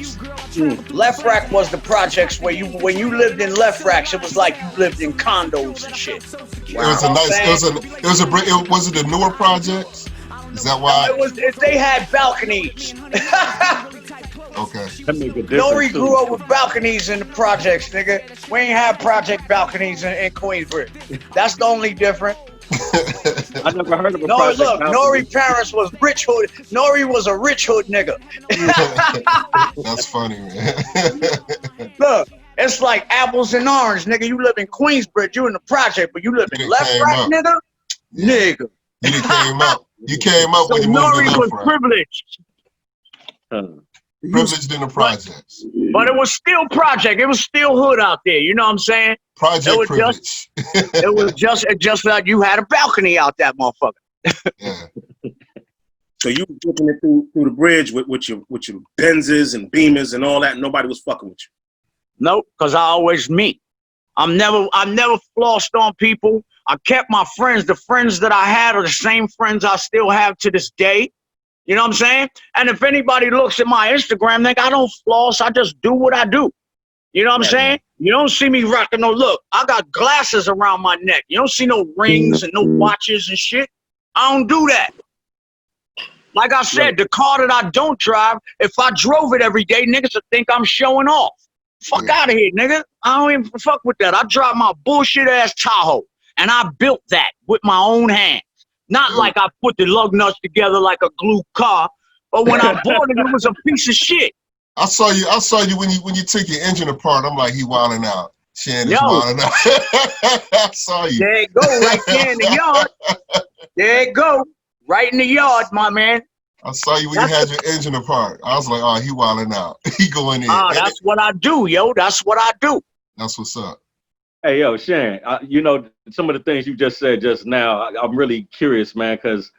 Left Rack was the projects where when you lived in Left Racks, it was like you lived in condos and shit. Wow. Was it the newer projects? Is that why? They had balconies. Okay. Nori grew up with balconies in the projects, nigga. We ain't have project balconies in Queensbridge. That's the only difference. I never heard of a project. Look, Nori's parents was rich hood. Nori was a rich hood nigga. That's funny, man. Look, it's like apples and oranges, nigga. You live in Queensbridge, you in the project, but you live in Left Rack, nigga. Yeah. Nigga. You came up. You came up so when you moved to Left Nori was Rack. Privileged. Privileged in the projects. But it was still project. It was still hood out there. You know what I'm saying? Project privilege. It was just like you had a balcony out that motherfucker. Yeah. So you were flipping it through the bridge with your Benzes and Beamers and all that, and nobody was fucking with you. Nope, because I always me. I never flossed on people. I kept my friends. The friends that I had are the same friends I still have to this day. You know what I'm saying? And if anybody looks at my Instagram, think I don't floss. I just do what I do. You know what I'm saying? You don't see me rocking no look. I got glasses around my neck. You don't see no rings and no watches and shit. I don't do that. Like I said, the car that I don't drive, if I drove it every day, niggas would think I'm showing off. Fuck out of here, nigga. I don't even fuck with that. I drive my bullshit ass Tahoe, and I built that with my own hands. Not like I put the lug nuts together like a glue car, but when I bought it, it was a piece of shit. I saw you when you took your engine apart. I'm like, he wilding out. Shan is wilding out. I saw you. There it go, right there in the yard. There it go, right in the yard, my man. I saw you when you had your engine apart. I was like, oh, he wilding out. He going in. That's what I do, yo. That's what I do. That's what's up. Hey, yo, Shan, you know, some of the things you just said just now, I'm really curious, man, because,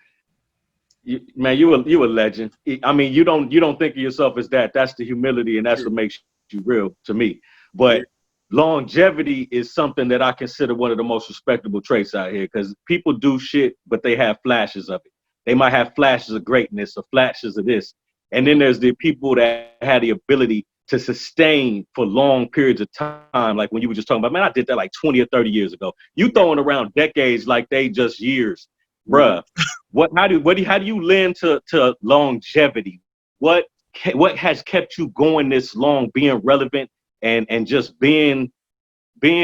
you a legend. I mean, you don't think of yourself as that. That's the humility, and that's what makes you real to me. But longevity is something that I consider one of the most respectable traits out here, because people do shit, but they have flashes of it. They might have flashes of greatness or flashes of this. And then there's the people that had the ability to sustain for long periods of time. Like when you were just talking about, man, I did that like 20 or 30 years ago. You throwing around decades like they just years, bruh. How do you lend to longevity? What has kept you going this long, being relevant and just being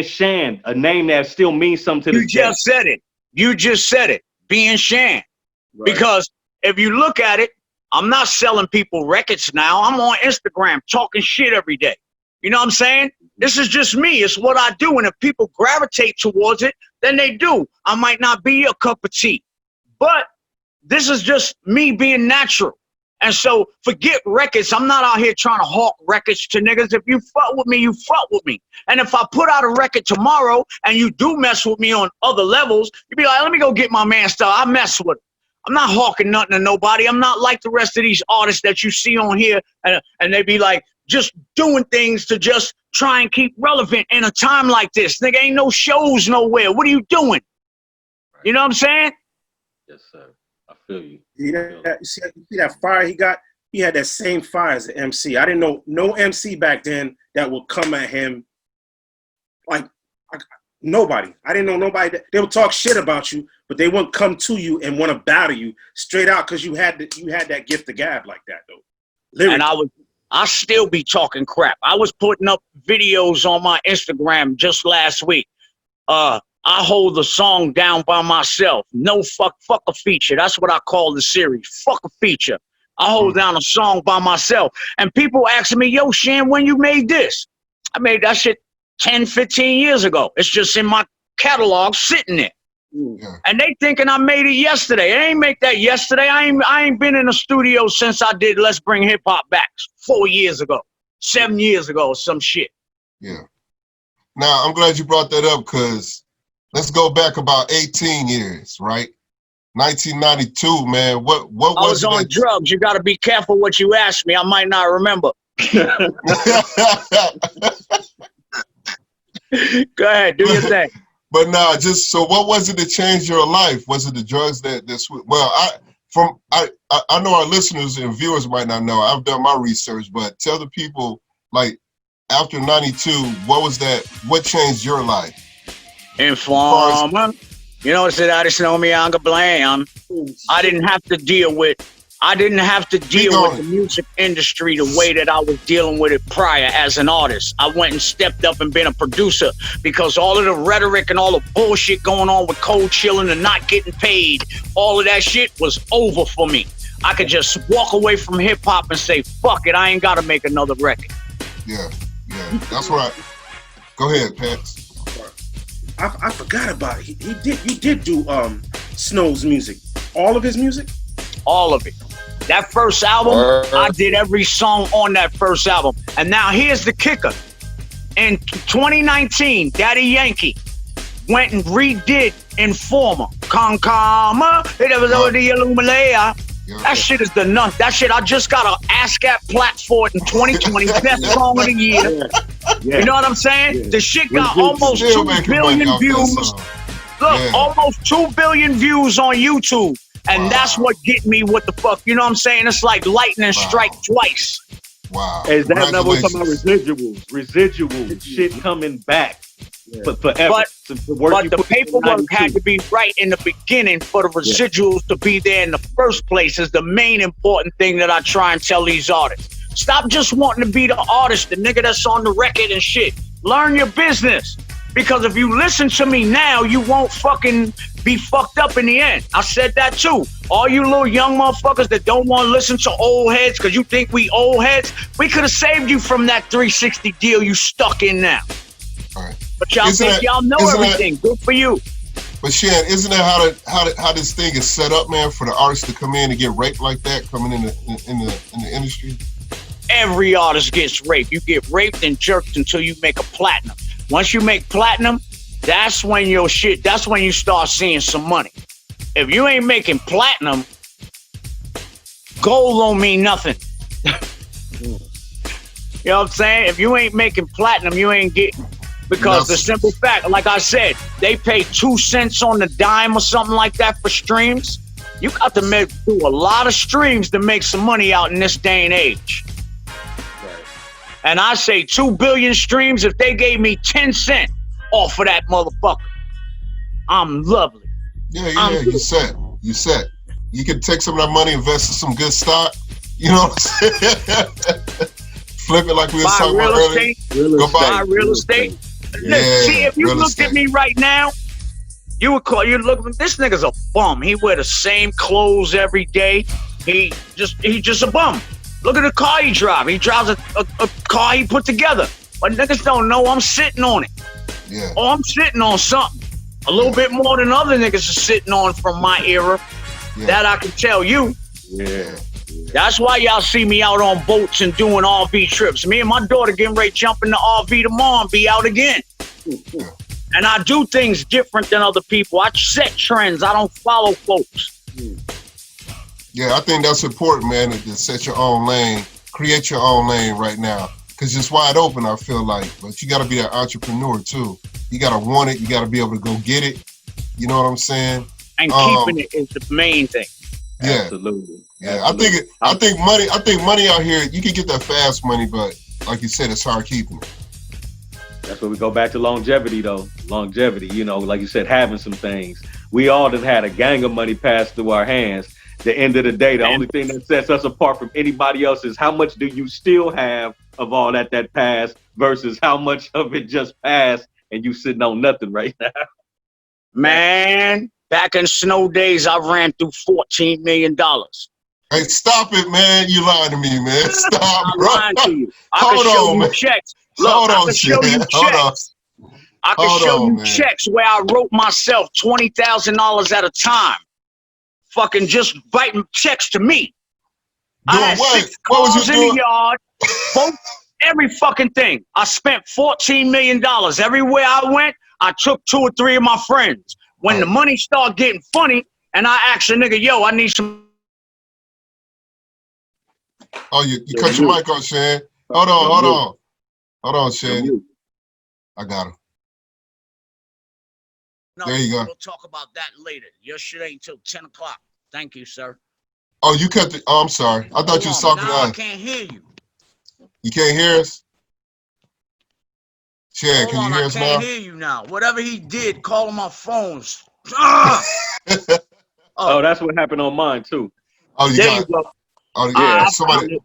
Shan, a name that still means something to you just said it. You just said it. Being Shan. Right. Because if you look at it, I'm not selling people records now. I'm on Instagram talking shit every day. You know what I'm saying? This is just me. It's what I do. And if people gravitate towards it, then they do. I might not be a cup of tea. But this is just me being natural. And so forget records. I'm not out here trying to hawk records to niggas. If you fuck with me, you fuck with me. And if I put out a record tomorrow and you do mess with me on other levels, you be like, let me go get my man stuff. I mess with him. I'm not hawking nothing to nobody. I'm not like the rest of these artists that you see on here, and they be like just doing things to just try and keep relevant in a time like this. Nigga, ain't no shows nowhere. What are you doing? You know what I'm saying? Yes, sir. I feel you. See that fire he got? He had that same fire as the MC. I didn't know no MC back then that would come at him like nobody. I didn't know nobody. They would talk shit about you, but they wouldn't come to you and want to battle you straight out because you had that gift of gab like that though. Lyrically. And I still be talking crap. I was putting up videos on my Instagram just last week. I hold the song down by myself. No fuck a feature. That's what I call the series. Fuck a feature. I hold down a song by myself. And people asking me, yo, Shan, when you made this? I made that shit 10, 15 years ago. It's just in my catalog sitting there. And they thinking I made it yesterday. I ain't make that yesterday. I ain't been in a studio since I did Let's Bring Hip Hop Back 4 years ago, 7 years ago, or some shit. Yeah. Now, I'm glad you brought that up because let's go back about 18 years, right? 1992, man. What was I was on drugs. You got to be careful what you ask me. I might not remember. Go ahead, do your thing. But nah, just so what was it that changed your life? Was it the drugs that well, I know our listeners and viewers might not know. I've done my research, but tell the people, like, after 92, what changed your life? Informer. You know, said I just know me on the blame. I didn't have to deal with the music industry the way that I was dealing with it prior as an artist. I went and stepped up and been a producer because all of the rhetoric and all the bullshit going on with cold chilling and not getting paid, all of that shit was over for me. I could just walk away from hip hop and say, fuck it, I ain't gotta make another record. Yeah, that's right. Go ahead, Pat. I forgot about it. He did do Snow's music. All of his music? All of it. That first album, I did every song on that first album. And now here's the kicker. In 2019, Daddy Yankee went and redid Informer. Concama, it was over the Illuminati. Yeah. That shit is the nut. That shit, I just got an ASCAP plaque for it in 2020. Best song of the year. Yeah. You know what I'm saying? Yeah. The shit got Still almost Still 2 making money billion off that views. song. Look, Yeah. almost 2 billion views on YouTube. And Wow. that's what get me what the fuck. You know what I'm saying? It's like lightning strike twice. Wow. Is that not what we're talking about? Congratulations. Residuals, shit coming back for forever. But the paperwork had to be right in the beginning for the residuals to be there in the first place is the main important thing that I try and tell these artists. Stop just wanting to be the artist, the nigga that's on the record and shit. Learn your business. Because if you listen to me now, you won't fucking be fucked up in the end. I said that too. All you little young motherfuckers that don't want to listen to old heads because you think we old heads, we could have saved you from that 360 deal you stuck in now. All right. But y'all think y'all know everything. Good for you. But Shan, isn't that how this thing is set up, man, for the artists to come in and get raped like that, coming in the industry? Every artist gets raped. You get raped and jerked until you make a platinum. Once you make platinum, that's when your shit, that's when you start seeing some money. If you ain't making platinum, gold don't mean nothing. You know what I'm saying? If you ain't making platinum, you ain't getting, because the simple fact, like I said, they pay 2 cents on the dime or something like that for streams. You got to do a lot of streams to make some money out in this day and age. And I say 2 billion streams, if they gave me 10 cents off of that motherfucker, I'm lovely. Yeah, you set. You can take some of that money, invest in some good stock. You know what I'm saying? Flip it like we were talking about earlier. Go buy real estate. Yeah, see, if you looked at me right now, you would call, you'd look, this nigga's a bum. He wear the same clothes every day. He just a bum. Look at the car he drives. He drives a car he put together. But niggas don't know I'm sitting on it. Yeah. Or I'm sitting on something. A little bit more than other niggas are sitting on from my era. Yeah. That I can tell you. Yeah. That's why y'all see me out on boats and doing RV trips. Me and my daughter getting ready to jump in the RV tomorrow and be out again. And I do things different than other people. I set trends. I don't follow folks. Yeah, I think that's important, man, to set your own lane, create your own lane right now. Because it's wide open, I feel like. But you got to be an entrepreneur, too. You got to want it. You got to be able to go get it. You know what I'm saying? And keeping it is the main thing. Yeah. Absolutely. Yeah, I think money out here, you can get that fast money, but like you said, it's hard keeping it. That's where we go back to longevity, though. Longevity, you know, like you said, having some things. We all done had a gang of money pass through our hands. The end of the day, the only thing that sets us apart from anybody else is how much do you still have of all that passed versus how much of it just passed and you sitting on nothing right now. Man, back in snow days, I ran through $14 million. Hey, stop it, man. You lying to me, man. Stop, bro. I'm lying to you. I can show you checks. Look, I can show you checks. I can show you checks where I wrote myself $20,000 at a time. Fucking just writing checks to me. I had 6 cars in the yard, every fucking thing. I spent $14 million. Everywhere I went, I took 2 or 3 of my friends. When the money started getting funny, and I asked a nigga, yo, I need some. Oh, you cut your mic off, Shan. Hold on, Shan. I got him. No, there you go. We'll talk about that later. Your shit ain't till 10 o'clock. Thank you, sir. Oh, you cut the. Oh, I'm sorry. I thought you was talking to us. I can't hear you. You can't hear us? Shan, can you hear us now? I can't hear you now. Whatever he did, call my phones. Oh, that's what happened on mine, too. Oh, you got it. Go. Oh, yeah. Somebody.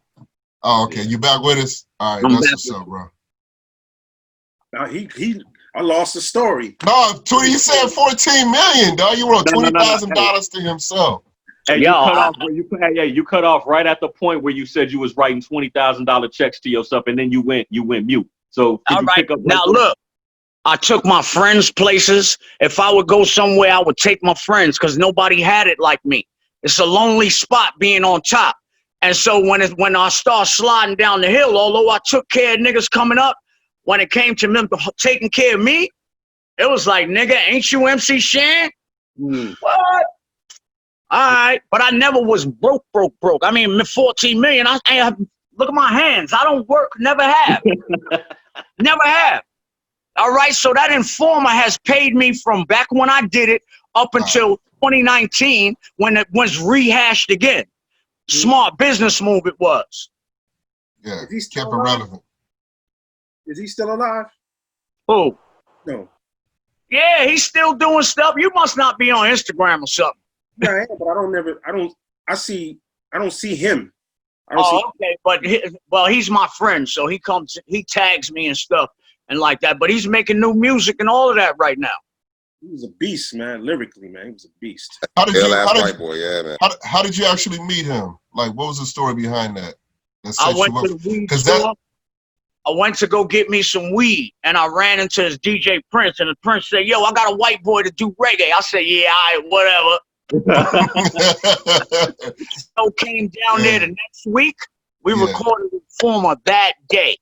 Oh, okay. You back with us? All right. That's what's up, bro. Now I lost the story. No, Tootie, you said 14 million, dog. You wrote $20,000 to himself. Hey, you cut off right at the point where you said you was writing $20,000 checks to yourself, and then you went mute. So all right. Now look, I took my friends places. If I would go somewhere, I would take my friends because nobody had it like me. It's a lonely spot being on top. And so when I start sliding down the hill, although I took care of niggas coming up, when it came to them taking care of me, it was like, nigga, ain't you MC Shan? What? All right, but I never was broke. I mean, 14 million. Look at my hands. I don't work. Never have. Never have. All right, so that informer has paid me from back when I did it up until 2019 when it was rehashed again. Smart business move it was. Yeah, kept it relevant. Is he still alive? Who? No. Yeah, he's still doing stuff. You must not be on Instagram or something. Yeah, I am, but I don't see him. Okay, but he's my friend, so he tags me and stuff and like that. But he's making new music and all of that right now. He was a beast, man. Lyrically, man, he was a beast. How did you actually meet him? Like, what was the story behind that? I went to the weed store. I went to go get me some weed, and I ran into this DJ Prince, and the Prince said, "Yo, I got a white boy to do reggae." I said, "Yeah, all right, whatever." So came down there the next week. We recorded Informer that day.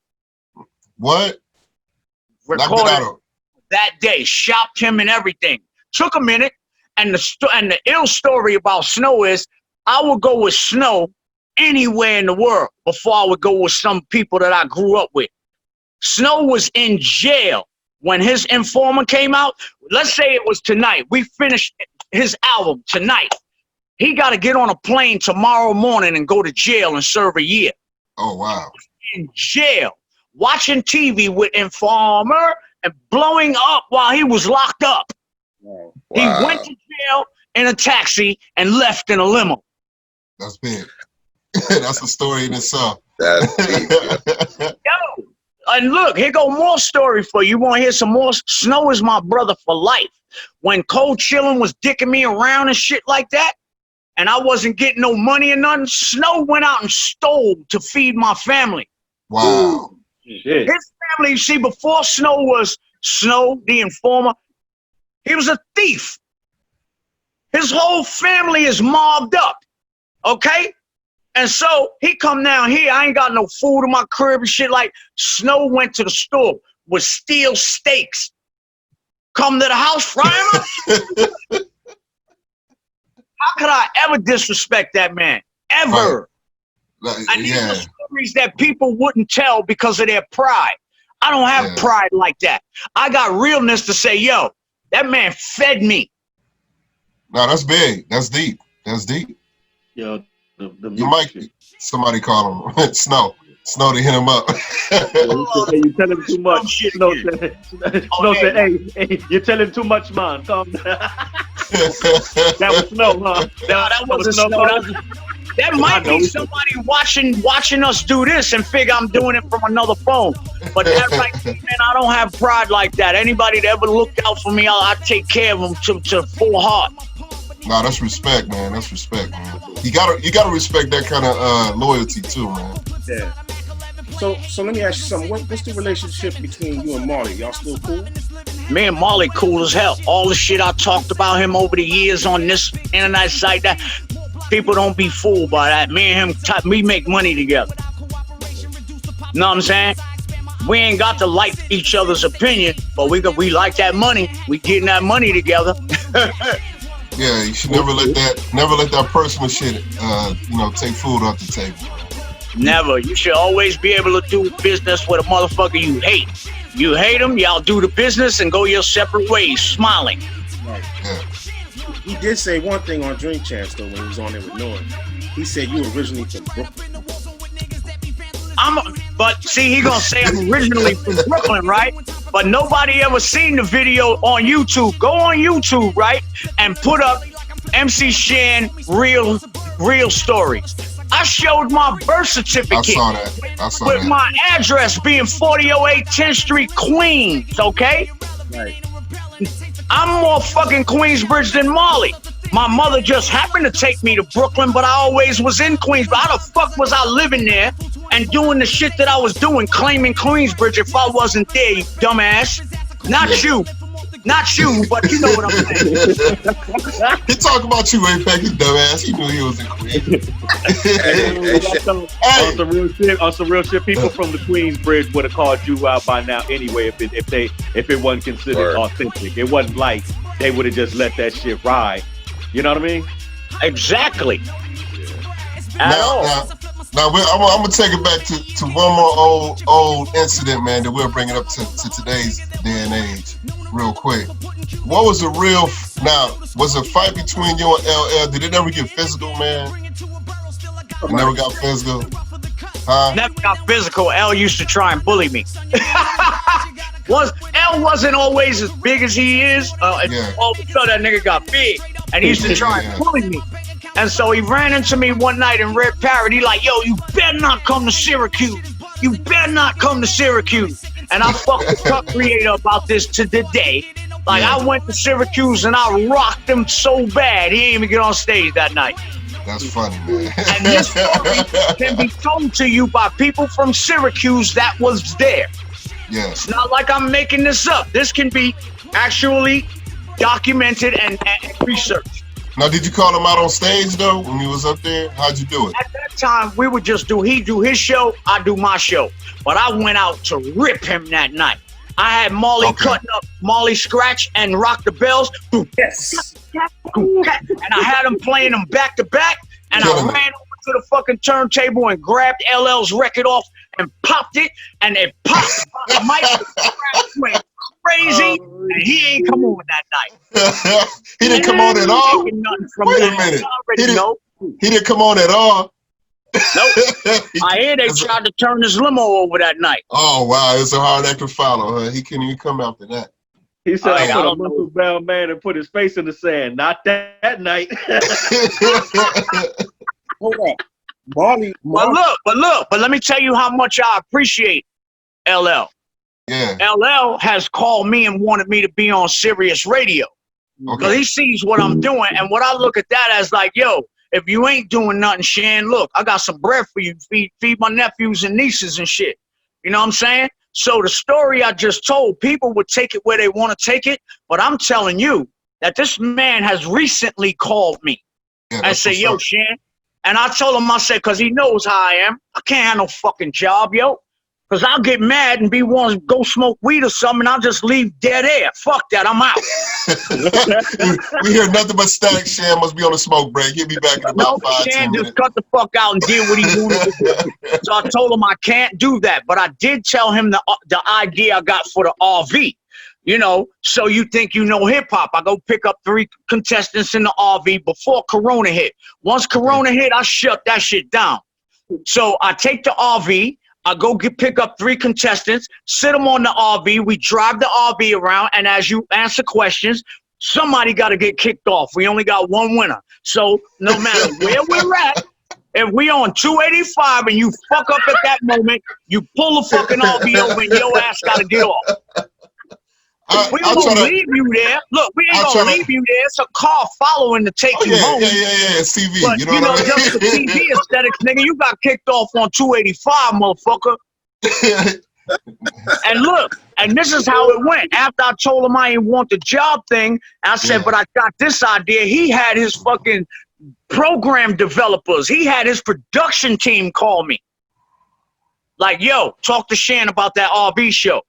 What? Recorded that day. Shopped him and everything. Took a minute, and the ill story about Snow is I would go with Snow anywhere in the world before I would go with some people that I grew up with. Snow was in jail when his Informer came out. Let's say it was tonight. We finished his album tonight. He got to get on a plane tomorrow morning and go to jail and serve a year. Oh, wow. In jail, watching TV with Informer and blowing up while he was locked up. Wow. He went to jail in a taxi and left in a limo. That's big. That's a story in itself. That's deep. Yo, and look, here go more story for you. You want to hear some more? Snow is my brother for life. When Cold Chillin' was dicking me around and shit like that, and I wasn't getting no money or nothing, Snow went out and stole to feed my family. Wow. Shit. His family, see, before Snow was Snow, the Informer, he was a thief. His whole family is mobbed up, okay? And so he come down here, I ain't got no food in my crib and shit. Like, Snow went to the store with steel steaks. Come to the house, fry him up. How could I ever disrespect that man? Ever. Right. And these are stories that people wouldn't tell because of their pride. I don't have pride like that. I got realness to say, yo, that man fed me. No, that's big. That's deep. That's deep. Yo, you might somebody call him Snow to hit him up. You tell him too much. Snow said, hey, you're telling too much, man. Calm down. That was Snow, huh? That wasn't Snow. That might be somebody watching us do this and figure I'm doing it from another phone. But that right there, man, I don't have pride like that. Anybody that ever looked out for me, I take care of them to full heart. Nah, that's respect, man. That's respect, man. You gotta respect that kind of loyalty too, man. Yeah. So let me ask you something. What's the relationship between you and Marley? Y'all still cool? Me and Marley cool as hell. All the shit I talked about him over the years on this internet site, that people don't be fooled by that. Me and him, we make money together. Know what I'm saying? We ain't got to like each other's opinion, but we like that money. We getting that money together. Yeah, you should never let that personal shit, take food off the table. Never. You should always be able to do business with a motherfucker you hate. You hate him, y'all do the business and go your separate ways, smiling. Right. Yeah. He did say one thing on Drink Chance though when he was on there with Norm. He said you originally from Brooklyn. But see, he gonna say I'm originally from Brooklyn, right? But nobody ever seen the video on YouTube. Go on YouTube, right? And put up MC Shan real stories. I showed my birth certificate. I saw with that. My address being 4008 10th Street, Queens, okay? Right. I'm more fucking Queensbridge than Marley. My mother just happened to take me to Brooklyn, but I always was in Queens. But how the fuck was I living there and doing the shit that I was doing, claiming Queensbridge if I wasn't there, you dumbass? Not you, but you know what I'm saying. He talk about you, Apex, you dumbass. He knew he was in Queens. On some real shit, people from the Queensbridge would have called you out by now anyway if it wasn't considered authentic. It wasn't like they would have just let that shit ride. You know what I mean? Exactly. At all. Now I'm gonna take it back to one more old incident, man, that we'll bring it up to today's day and age, real quick. What was the real? Now, was a fight between you and LL? Did it ever get physical, man? It never got physical. Huh? Never got physical. L used to try and bully me. L wasn't always as big as he is. All of a sudden, that nigga got big, and he used to try and bully me. And so he ran into me one night in Red Parrot. He like, yo, you better not come to Syracuse. You better not come to Syracuse. And I fucked the Cup creator about this to the day. Like, I went to Syracuse and I rocked him so bad, he didn't even get on stage that night. That's funny, man. And this story can be told to you by people from Syracuse that was there. Yes. It's not like I'm making this up. This can be actually documented and researched. Now, did you call him out on stage, though, when he was up there? How'd you do it? At that time, we would just he do his show, I do my show. But I went out to rip him that night. I had Molly cutting up Molly Scratch and Rock the Bells. Yes. And I had them playing them back to back. And I ran over to the fucking turntable and grabbed LL's record off and popped it. And it popped. The mic went crazy. And he ain't come on that night. He didn't come on at all? Wait a minute. He didn't come on at all? Nope. I hear they tried to turn his limo over that night. Oh, wow. It's a hard act to follow, huh? He couldn't even come after that. He said, I put a muscle bound man and put his face in the sand. Not that night. Hold on. Marley. But let me tell you how much I appreciate LL. Yeah. LL has called me and wanted me to be on Sirius Radio. Because he sees what I'm doing. And what I look at that as like, yo, if you ain't doing nothing, Shan, look, I got some bread for you. Feed my nephews and nieces and shit. You know what I'm saying? So the story I just told, people would take it where they want to take it. But I'm telling you that this man has recently called me and say, yo, Shan. And I told him, I said, because he knows how I am. I can't have no fucking job, yo. Because I'll get mad and want to go smoke weed or something, and I'll just leave dead air. Fuck that, I'm out. We hear nothing but static. Shan must be on a smoke break. He'll be back in about 5 Shan 10 minutes. just cut the fuck out and did what he wanted to do. So I told him I can't do that. But I did tell him the idea I got for the RV. You know, so you think you know hip-hop. I go pick up 3 contestants in the RV before Corona hit. Once Corona hit, I shut that shit down. So I take the RV. I go pick up 3 contestants, sit them on the RV. We drive the RV around, and as you answer questions, somebody got to get kicked off. We only got one winner. So no matter where we're at, if we on 285 and you fuck up at that moment, you pull the fucking RV over and your ass got to get off. We ain't gonna leave you there. Look, we ain't gonna leave you there. It's a car following to take you home. Yeah. CV. But, you know what I mean? Just the TV aesthetics, nigga, you got kicked off on 285, motherfucker. And look, and this is how it went. After I told him I didn't want the job thing, I said, but I got this idea. He had his fucking program developers. He had his production team call me. Like, yo, talk to Shan about that RV show.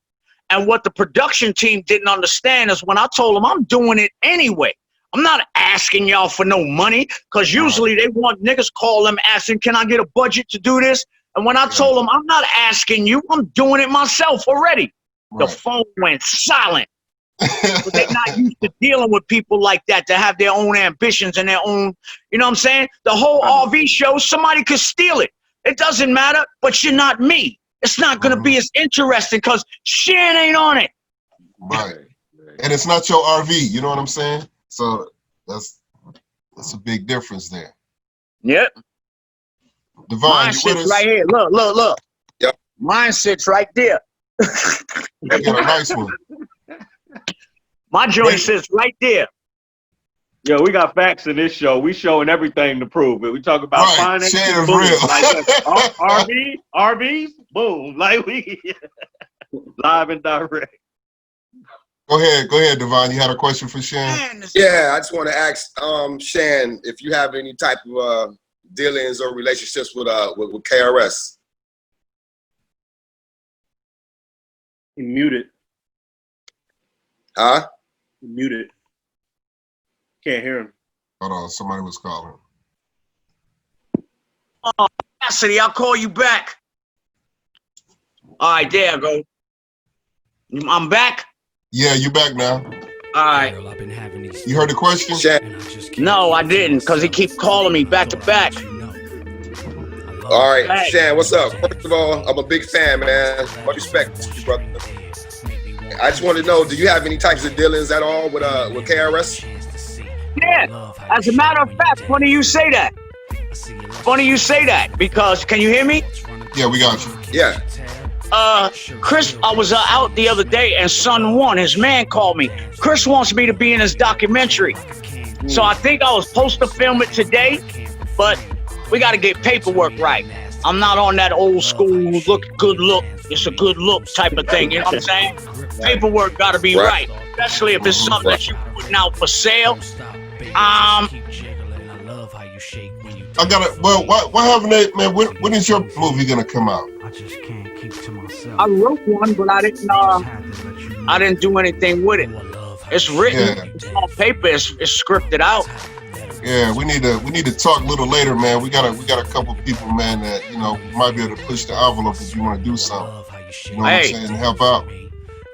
And what the production team didn't understand is when I told them I'm doing it anyway. I'm not asking y'all for no money, because usually they want niggas call them asking, can I get a budget to do this? And when I told them I'm not asking you, I'm doing it myself already. The phone went silent. But they're not used to dealing with people like that have their own ambitions and their own, you know what I'm saying? The whole RV show, somebody could steal it. It doesn't matter, but you're not me. It's not going to be as interesting because Shan ain't on it. Right. And it's not your RV, you know what I'm saying? So that's a big difference there. Yep. Devine, mine sits right here. Look. Yep. Mine sits right there. You got a nice one. My joint sits right there. Yo, we got facts in this show. We showing everything to prove it. We talk about finance. Shit is boom, real. like RVs, boom, like we live and direct. Go ahead, Devine. You had a question for Shan? Yeah, I just want to ask Shan if you have any type of dealings or relationships with KRS. He muted. Huh? He muted. Can't hear him. Hold on, somebody was calling. Cassidy, I'll call you back. All right, there I go. I'm back? Yeah, you back now. All right. You heard the question? Shan. No, I didn't, because he keep calling me back to back. All right, Hey. Shan, what's up? First of all, I'm a big fan, man. Much respect to you, brother. I just want to know, do you have any types of dealings at all with KRS? Yeah, as a matter of fact, funny you say that. Funny you say that, because, can you hear me? Yeah, we got you. Yeah. Chris, I was out the other day and Son One, his man called me. Chris wants me to be in his documentary. So I think I was supposed to film it today, but we got to get paperwork right. I'm not on that old school good look. It's a good look type of thing. You know what I'm saying? Paperwork got to be right, especially if it's something that you're putting out for sale. I gotta. Well, what haven't they, man? When is your movie gonna come out? I wrote one, but I didn't do anything with it. It's written, Yeah. it's on paper, it's scripted out. Yeah, we need to talk a little later, man. We got a couple people, man, that might be able to push the envelope if you want to do something. You know what I'm saying? Help out.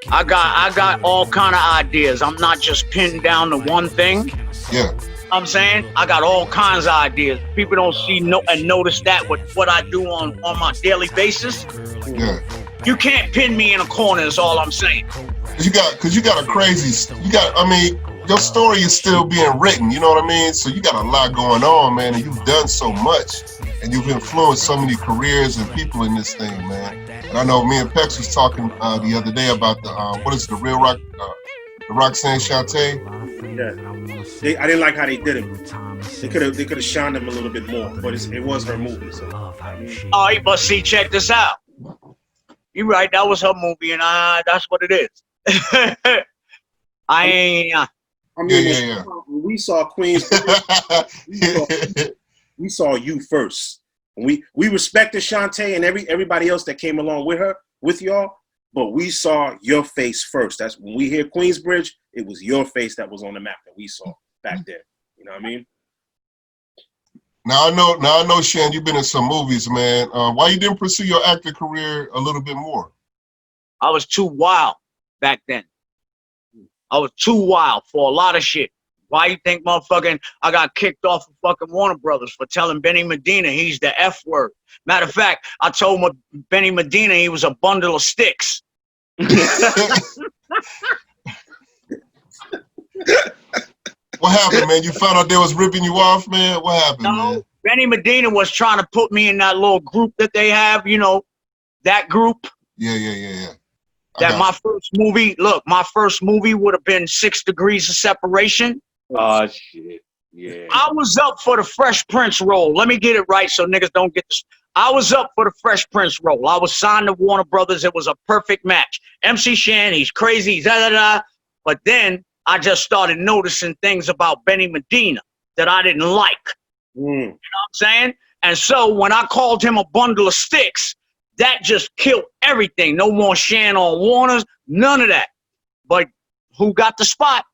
I got all kind of ideas. I'm not just pinned down to one thing. Yeah. I'm saying I got all kinds of ideas. People don't see and notice that with what I do on my daily basis. Yeah. You can't pin me in a corner. Is all I'm saying. Cause you got a crazy. Your story is still being written. You know what I mean? So you got a lot going on, man, and you've done so much, and you've influenced so many careers and people in this thing, man. And I know me and Pex was talking the other day about the Real Rock, the Roxanne Shante. Yeah, I didn't like how they did it. They could have shined them a little bit more, but it was her movie. So. Oh, but see, check this out. You're right. That was her movie, and that's what it is. I ain't. I mean, when we saw Queens, we saw you first. We respected Shantae and everybody else that came along with y'all, but we saw your face first. That's when we hear Queensbridge, it was your face that was on the map that we saw back there. You know what I mean? Now I know, Shan, you've been in some movies, man. Why you didn't pursue your acting career a little bit more? I was too wild back then. I was too wild for a lot of shit. Why you think motherfucking I got kicked off of fucking Warner Brothers for telling Benny Medina he's the F word? Matter of fact, I told Benny Medina he was a bundle of sticks. What happened, man? You found out they was ripping you off, man? What happened, man? Benny Medina was trying to put me in that little group that they have, that group. Yeah. That my first movie would have been 6 Degrees of Separation. Oh, shit. Yeah. I was up for the Fresh Prince role. Let me get it right so niggas don't get this. I was up for the Fresh Prince role. I was signed to Warner Brothers. It was a perfect match. MC Shan, he's crazy, But then I just started noticing things about Benny Medina that I didn't like. You know what I'm saying? And so when I called him a bundle of sticks, that just killed everything. No more Shan on Warner's, none of that. But who got the spot?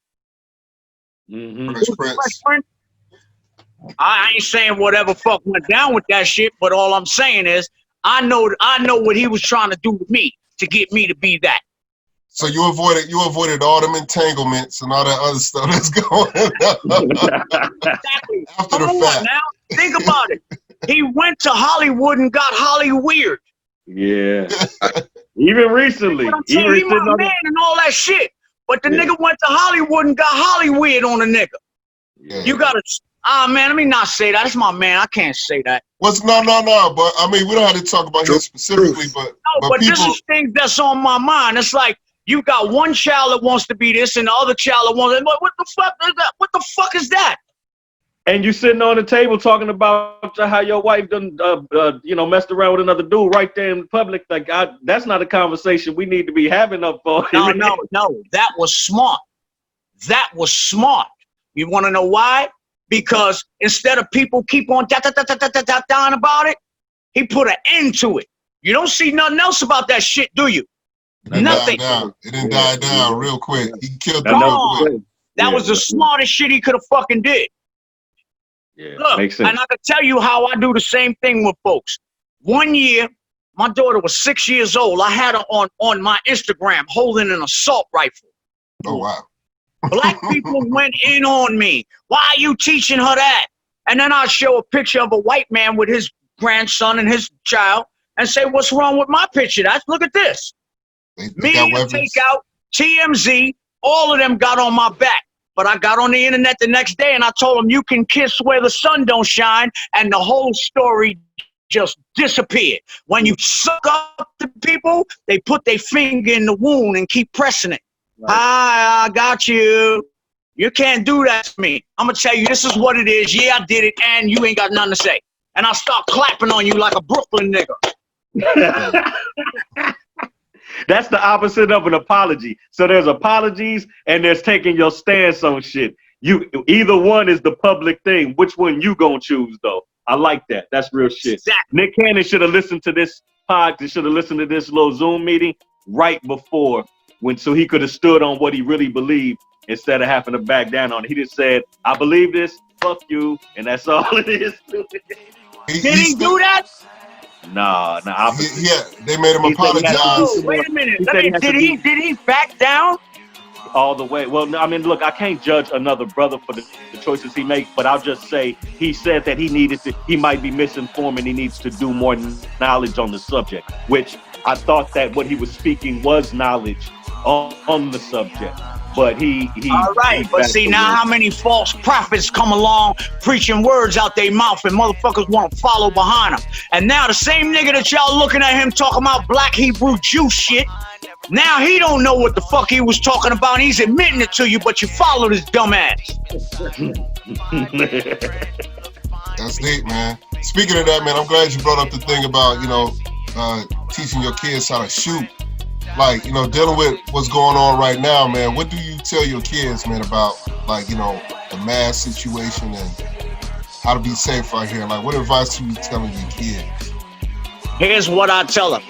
Fresh Prince. I ain't saying whatever fuck went down with that shit, but all I'm saying is I know what he was trying to do with me to get me to be that. So you avoided all them entanglements and all that other stuff that's going on. Exactly. After the fact. Now, think about it. He went to Hollywood and got Holly weird. Yeah. Even recently. He my man and all that shit. But the nigga went to Hollywood and got Holly weird on the nigga. Yeah. You gotta, man, let me not say that. That's my man. I can't say that. No. But I mean, we don't have to talk about him specifically, but but this is things that's on my mind. It's like you got one child that wants to be this and the other child that wants. What the fuck is that? What the fuck is that? And you sitting on the table talking about how your wife done, messed around with another dude right there in public. Like, that's not a conversation we need to be having up for. No. That was smart. That was smart. You want to know why? Because instead of people keep on down about it, he put an end to it. You don't see nothing else about that shit, do you? Nothing. It didn't die down real quick. He killed That was the smartest shit he could have fucking did. Yeah, Look, makes sense. and I can tell you how I do the same thing with folks. One year, my daughter was 6 years old. I had her on my Instagram holding an assault rifle. Oh, wow. Black people went in on me. Why are you teaching her that? And then I show a picture of a white man with his grandson and his child and say, what's wrong with my picture? Look at this. They Me got and weapons. Takeout, TMZ, all of them got on my back. But I got on the internet the next day and I told them, you can kiss where the sun don't shine. And the whole story just disappeared. When you suck up to people, they put their finger in the wound and keep pressing it. Right. Hi, I got you. You can't do that to me. I'm going to tell you, this is what it is. Yeah, I did it, and you ain't got nothing to say. And I'll start clapping on you like a Brooklyn nigga. That's the opposite of an apology. So there's apologies, and there's taking your stance on shit. Either one is the public thing. Which one you gonna choose, though? I like that. That's real shit. Exactly. Nick Cannon should have listened to this should have listened to this little Zoom meeting right before, so he could have stood on what he really believed instead of having to back down on it. He just said, I believe this, fuck you, and that's all it is. Did he do that? Nah. Yeah, they made him apologize. Wait a minute. Did he back down? All the way. Well, I mean, look, I can't judge another brother for the choices he makes, but I'll just say he said that he might be misinformed and he needs to do more knowledge on the subject, which I thought that what he was speaking was knowledge on the subject. But he all right, but see now how many false prophets come along preaching words out their mouth and motherfuckers want to follow behind them. And now the same nigga that y'all looking at him talking about black Hebrew Jew shit, now he don't know what the fuck he was talking about. He's admitting it to you, but you followed his dumb ass. That's deep, man. Speaking of that, man, I'm glad you brought up the thing about, teaching your kids how to shoot. Like, dealing with what's going on right now, man, what do you tell your kids, man, about, the mass situation and how to be safe out here? Like, what advice are you telling your kids? Here's what I tell them.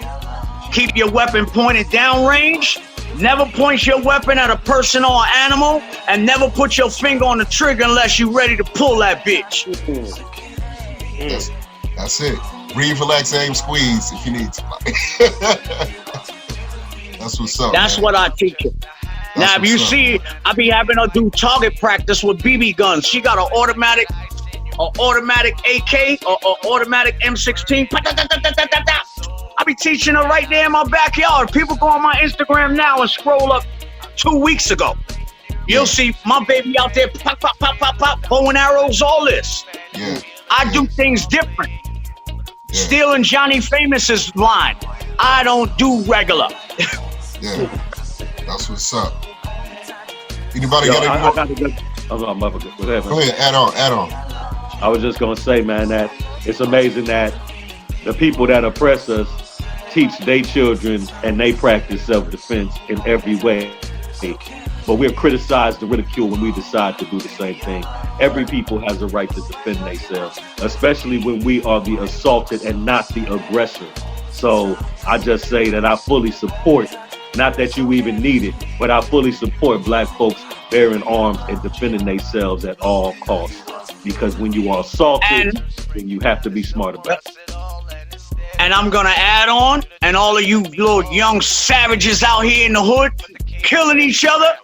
Keep your weapon pointed downrange. Never point your weapon at a person or an animal. And never put your finger on the trigger unless you're ready to pull that bitch. That's it. Breathe, relax, aim, squeeze if you need to. That's what's up. That's what I teach you. Now, if you see, I be having her do target practice with BB guns. She got an automatic AK or automatic M16. I be teaching her right there in my backyard. People go on my Instagram now and scroll up 2 weeks ago. You'll see my baby out there, pop, pop, pop, pop, pop, bow and arrows, all this. Yeah. I do things different. Stealing Johnny Famous's line. I don't do regular. Yeah, that's what's up. Anybody got any more? Go ahead, add on. I was just gonna say, man, that it's amazing that the people that oppress us teach their children and they practice self-defense in every way. But we're criticized and ridiculed when we decide to do the same thing. Every people has a right to defend themselves, especially when we are the assaulted and not the aggressor. So I just say that I fully support, not that you even need it, but I fully support black folks bearing arms and defending themselves at all costs. Because when you are assaulted, then you have to be smart about it. And I'm gonna add on, and all of you little young savages out here in the hood killing each other,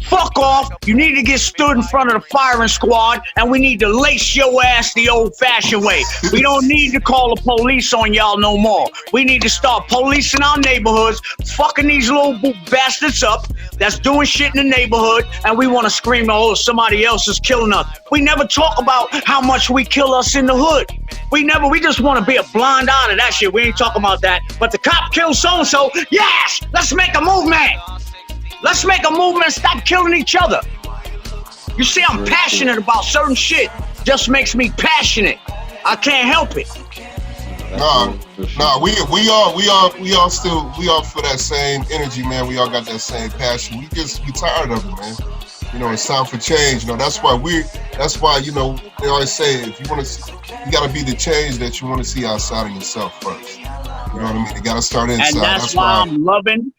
fuck off. You need to get stood in front of the firing squad, and we need to lace your ass the old-fashioned way. We don't need to call the police on y'all no more. We need to start policing our neighborhoods, fucking these little bastards up that's doing shit in the neighborhood, and we want to scream, oh, somebody else is killing us. We never talk about how much we kill us in the hood. We just want to be a blind eye to that shit. We ain't talking about that. But the cop killed so-and-so, yes, let's make a movement. Let's make a movement and stop killing each other. You see, I'm passionate about certain shit. Just makes me passionate. I can't help it. No, we all for that same energy, man. We all got that same passion. We tired of it, man. It's time for change. That's why they always say, if you want to, you got to be the change that you want to see outside of yourself first. You know what I mean? You got to start inside. And that's why I'm loving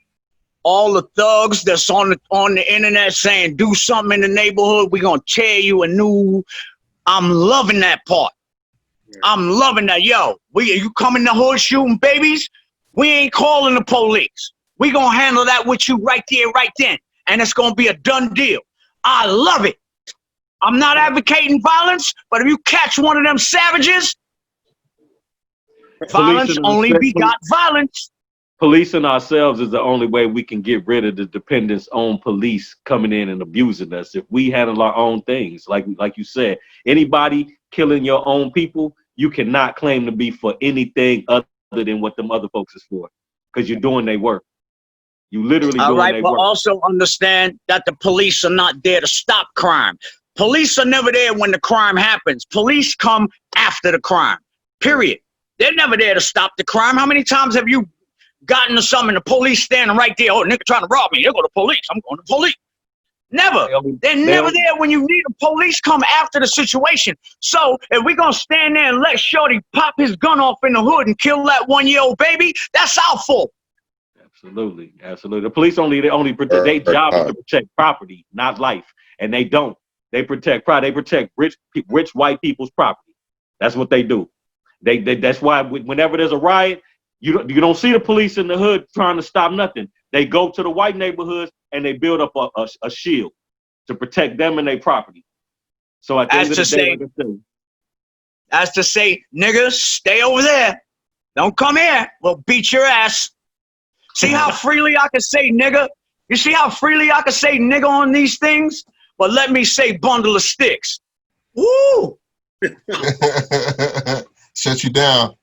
all the thugs that's on the internet saying, do something in the neighborhood. We're going to tear you a new I'm loving that part. I'm loving that. Yo, you come in the hood shooting babies, we ain't calling the police. We gonna handle that with you right there, right then. And it's gonna be a done deal. I love it. I'm not advocating violence, but if you catch one of them savages, violence only begot violence. Policing ourselves is the only way we can get rid of the dependence on police coming in and abusing us. If we handle our own things, like you said, anybody killing your own people, you cannot claim to be for anything other than what them other folks is for, because you're doing their work. You literally doing their work. But also understand that the police are not there to stop crime. Police are never there when the crime happens. Police come after the crime, period. They're never there to stop the crime. How many times have you gotten to something, the police standing right there, oh, nigga trying to rob me, they'll go to police, I'm going to police. Never. They're never there when you need the police come after the situation. So if we're going to stand there and let Shorty pop his gun off in the hood and kill that 1-year-old baby, that's our fault. Absolutely. The police their job is to protect property, not life. And they don't. They protect property. They protect rich white people's property. That's what they do. That's why whenever there's a riot, you don't see the police in the hood trying to stop nothing. They go to the white neighborhoods and they build up a shield to protect them and their property. So at the end of the day, as to say, niggas, stay over there. Don't come here. We'll beat your ass. See how freely I can say nigga? You see how freely I can say nigga on these things? But let me say bundle of sticks. Woo! Shut you down.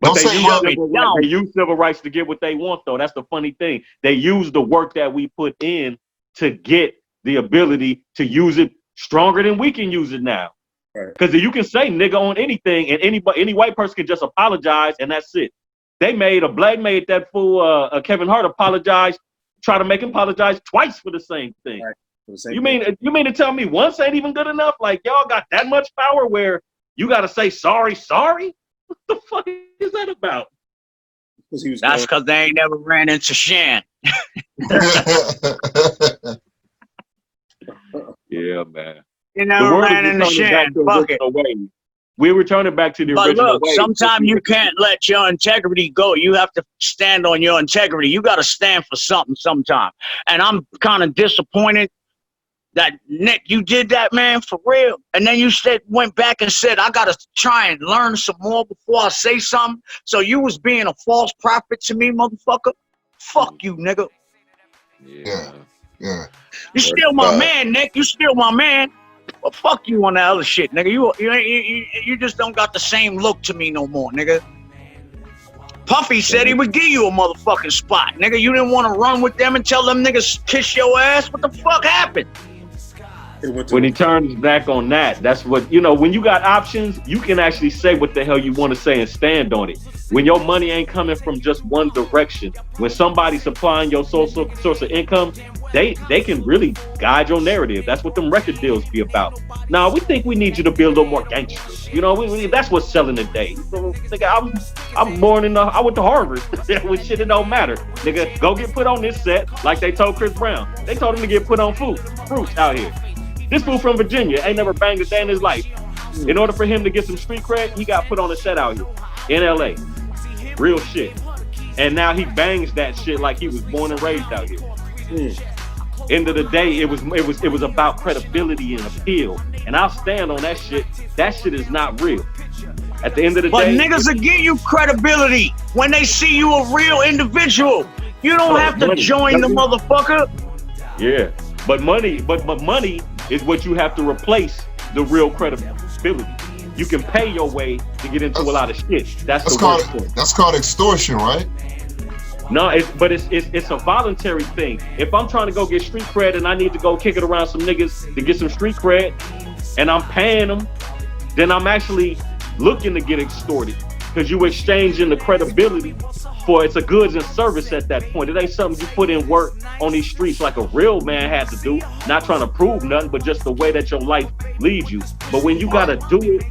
But they use civil rights to get what they want, though. That's the funny thing. They use the work that we put in to get the ability to use it stronger than we can use it now. Because you can say nigga on anything, and any white person can just apologize, and that's it. They made that fool Kevin Hart apologize, try to make him apologize twice for the same thing. Right. You mean to tell me once ain't even good enough? Like y'all got that much power where you got to say sorry? What the fuck is that about? That's because they ain't never ran into Shan. Yeah, man. You never ran into Shan. Fuck it. We're returning back to the original way. Sometimes you can't let your integrity go. You have to stand on your integrity. You got to stand for something sometime. And I'm kind of disappointed that, Nick, you did that, man, for real. And then you went back and said, I got to try and learn some more before I say something. So you was being a false prophet to me, motherfucker. Fuck you, nigga. Yeah. You still my man, Nick. You still my man. But fuck you on that other shit, nigga. You just don't got the same look to me no more, nigga. Puffy said he would give you a motherfucking spot, nigga. You didn't want to run with them and tell them niggas kiss your ass. What the fuck happened? When he turns back on that, that's what, when you got options, you can actually say what the hell you want to say and stand on it. When your money ain't coming from just one direction, when somebody's supplying your source of income, they can really guide your narrative. That's what them record deals be about. Now, we think we need you to be a little more gangster. That's what's selling today. So, nigga, I'm born I went to Harvard. With shit, it don't matter. Nigga, go get put on this set like they told Chris Brown. They told him to get put on fruits out here. This fool from Virginia ain't never banged a day in his life. In order for him to get some street cred, he got put on a set out here in LA. Real shit. And now he bangs that shit like he was born and raised out here. End of the day, it was about credibility and appeal. And I'll stand on that shit. That shit is not real. At the end of the day. But niggas will give you credibility when they see you a real individual. You don't have to join the motherfucker. Yeah. But money is what you have to replace the real credibility. You can pay your way to get into a lot of shit. That's called extortion, right? No, it's a voluntary thing. If I'm trying to go get street cred and I need to go kick it around some niggas to get some street cred, and I'm paying them, then I'm actually looking to get extorted, because you exchanging the credibility for it's a goods and service at that point. It ain't something you put in work on these streets like a real man had to do, not trying to prove nothing, but just the way that your life leads you. But when you gotta do it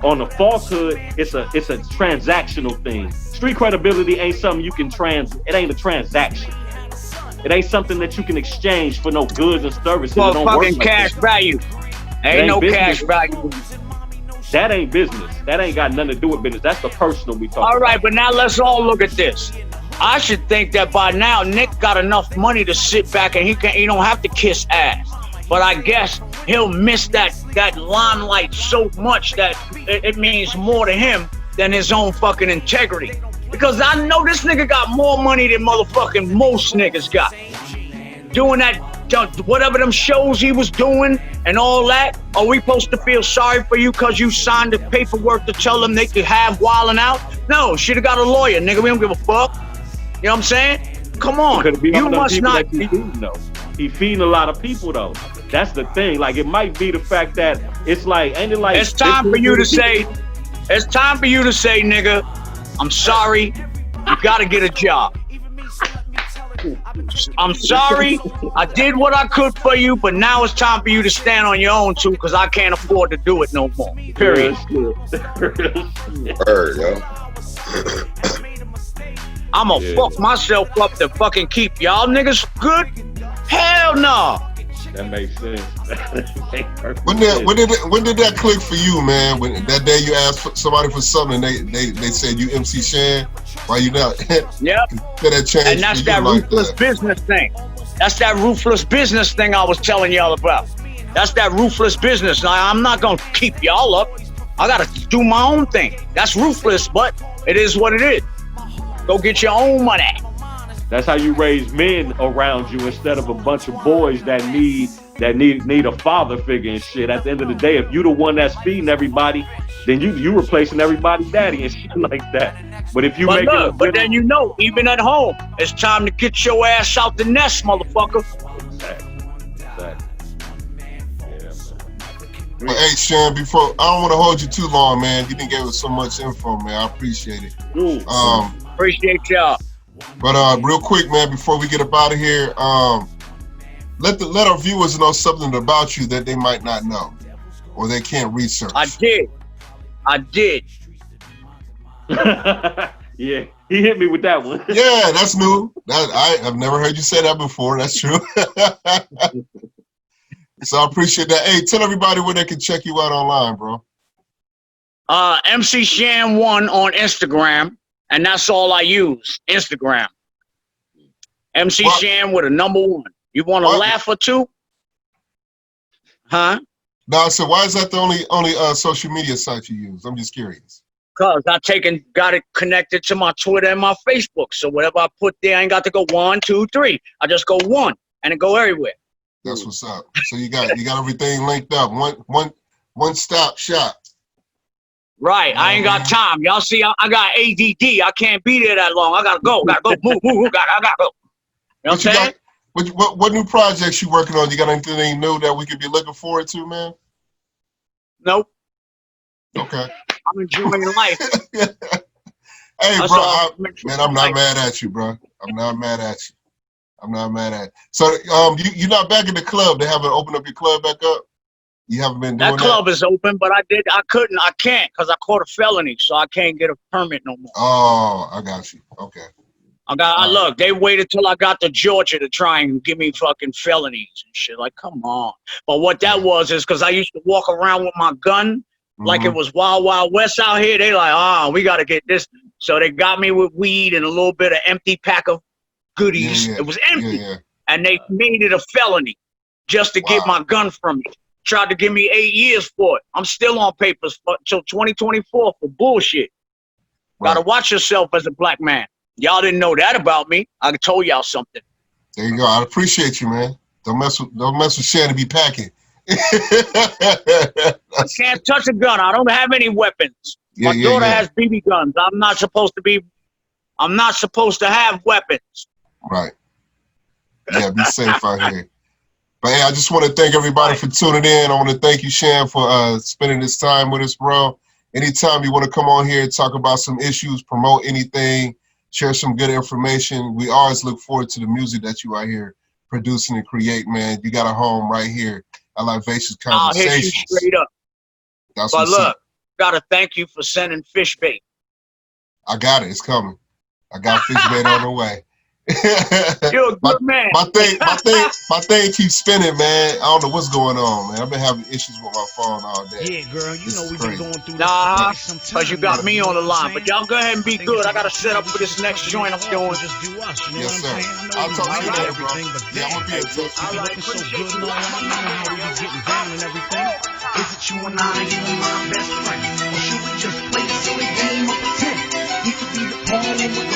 on a falsehood, it's a transactional thing. Street credibility ain't something you can it ain't a transaction. It ain't something that you can exchange for no goods and services. Well, fucking cash value. Ain't no business. cash value. That ain't business. That ain't got nothing to do with business. That's the personal we talk All right, about. but now let's all look at this. I should think that by now Nick got enough money to sit back and he don't have to kiss ass. But I guess he'll miss that limelight so much that it means more to him than his own fucking integrity. Because I know this nigga got more money than motherfucking most niggas got. Doing that, whatever them shows he was doing and all that, are we supposed to feel sorry for you because you signed the paperwork to tell them they could have wilding out? No, should have got a lawyer, nigga. We don't give a fuck. You know what I'm saying? Come on. You must not. He feeding a lot of people though. That's the thing. Like it might be the fact that it's like, ain't it like? It's time for you to say. It's time for you to say, nigga, I'm sorry. You gotta get a job. I'm sorry. I did what I could for you, but now it's time for you to stand on your own too, because I can't afford to do it no more. Period. Word, yo. I'ma fuck myself up to fucking keep y'all niggas good? Hell no. That makes sense. When did that click for you, man? When that day you asked somebody for something and they said you MC Shan, why you not? Yep. That changed. And that's that ruthless business thing. That's that ruthless business thing I was telling y'all about. That's that ruthless business. Now, I'm not gonna keep y'all up. I gotta do my own thing. That's ruthless, but it is what it is. Go get your own money. That's how you raise men around you instead of a bunch of boys that need a father figure and shit. At the end of the day, if you the one that's feeding everybody, then you replacing everybody's daddy and shit like that. But if you make it, but then you know, even at home, it's time to get your ass out the nest, motherfucker. Exactly. Yeah. But hey, Shan, before I don't want to hold you too long, man. You didn't give us so much info, man. I appreciate it. Appreciate y'all. But real quick, man, before we get up out of here, let our viewers know something about you that they might not know or they can't research. I did. Yeah, he hit me with that one. Yeah, that's new. I've never heard you say that before. That's true. So I appreciate that. Hey, tell everybody where they can check you out online, bro. MC Shan 1 on Instagram. And that's all I use, Instagram. MC Shan with a #1. You want to laugh or two? Huh? No, so why is that the only social media site you use? I'm just curious. Cause I got it connected to my Twitter and my Facebook. So whatever I put there, I ain't got to go 1, 2, 3. I just go 1 and it go everywhere. That's what's up. So you got everything linked up. One stop shop. Right, I ain't got time. Y'all see, I got ADD. I can't be there that long. I gotta go, move, I gotta go. You know what I'm saying? What new projects you working on? You got anything new that we could be looking forward to, man? Nope. Okay. I'm enjoying life. Hey, bro, man, I'm not mad at you, bro. I'm not mad at you. So, you're not back in the club. They haven't opened up your club back up? You haven't been doing that? That club is open, but I can't because I caught a felony, so I can't get a permit no more. Oh, I got you. Okay. Look, they waited till I got to Georgia to try and give me fucking felonies and shit. Like, come on. But what that was is because I used to walk around with my gun like it was Wild Wild West out here. They like, we got to get this. So they got me with weed and a little bit of empty pack of goodies. Yeah. It was empty. Yeah. And they made it a felony just to get my gun from me. Tried to give me 8 years for it. I'm still on papers until 2024 for bullshit. Gotta watch yourself as a black man. Y'all didn't know that about me. I told y'all something. There you go. I appreciate you, man. Don't mess with Shan to be packing. I can't touch a gun. I don't have any weapons. My daughter has BB guns. I'm not supposed to have weapons. Right. Yeah, be safe out here. But hey, I just want to thank everybody for tuning in. I want to thank you, Shan, for spending this time with us, bro. Anytime you want to come on here and talk about some issues, promote anything, share some good information, we always look forward to the music that you are here producing and create, man. You got a home right here at LYVATION Conversations. I'll hit you straight up. That's but look, gotta thank you for sending fish bait. I got it. It's coming. I got fish bait on the way. You're a good man. My thing keeps spinning, man. I don't know what's going on, man. I've been having issues with my phone all day. Yeah, girl, you know we've been going through this because you got me on the line. But y'all go ahead and be good. I got to set up for this next joint I'm doing. Just do us, you know Yes, what I'm sir. saying? I'll talk to you later, bro. Everything, but Yeah, I'm gonna be in touch. all right, looking so good and all that. You know how we be getting down and everything. Is it you and I, you and my best friend? Or should we just play a silly game of pretend? We could be the pawn and we're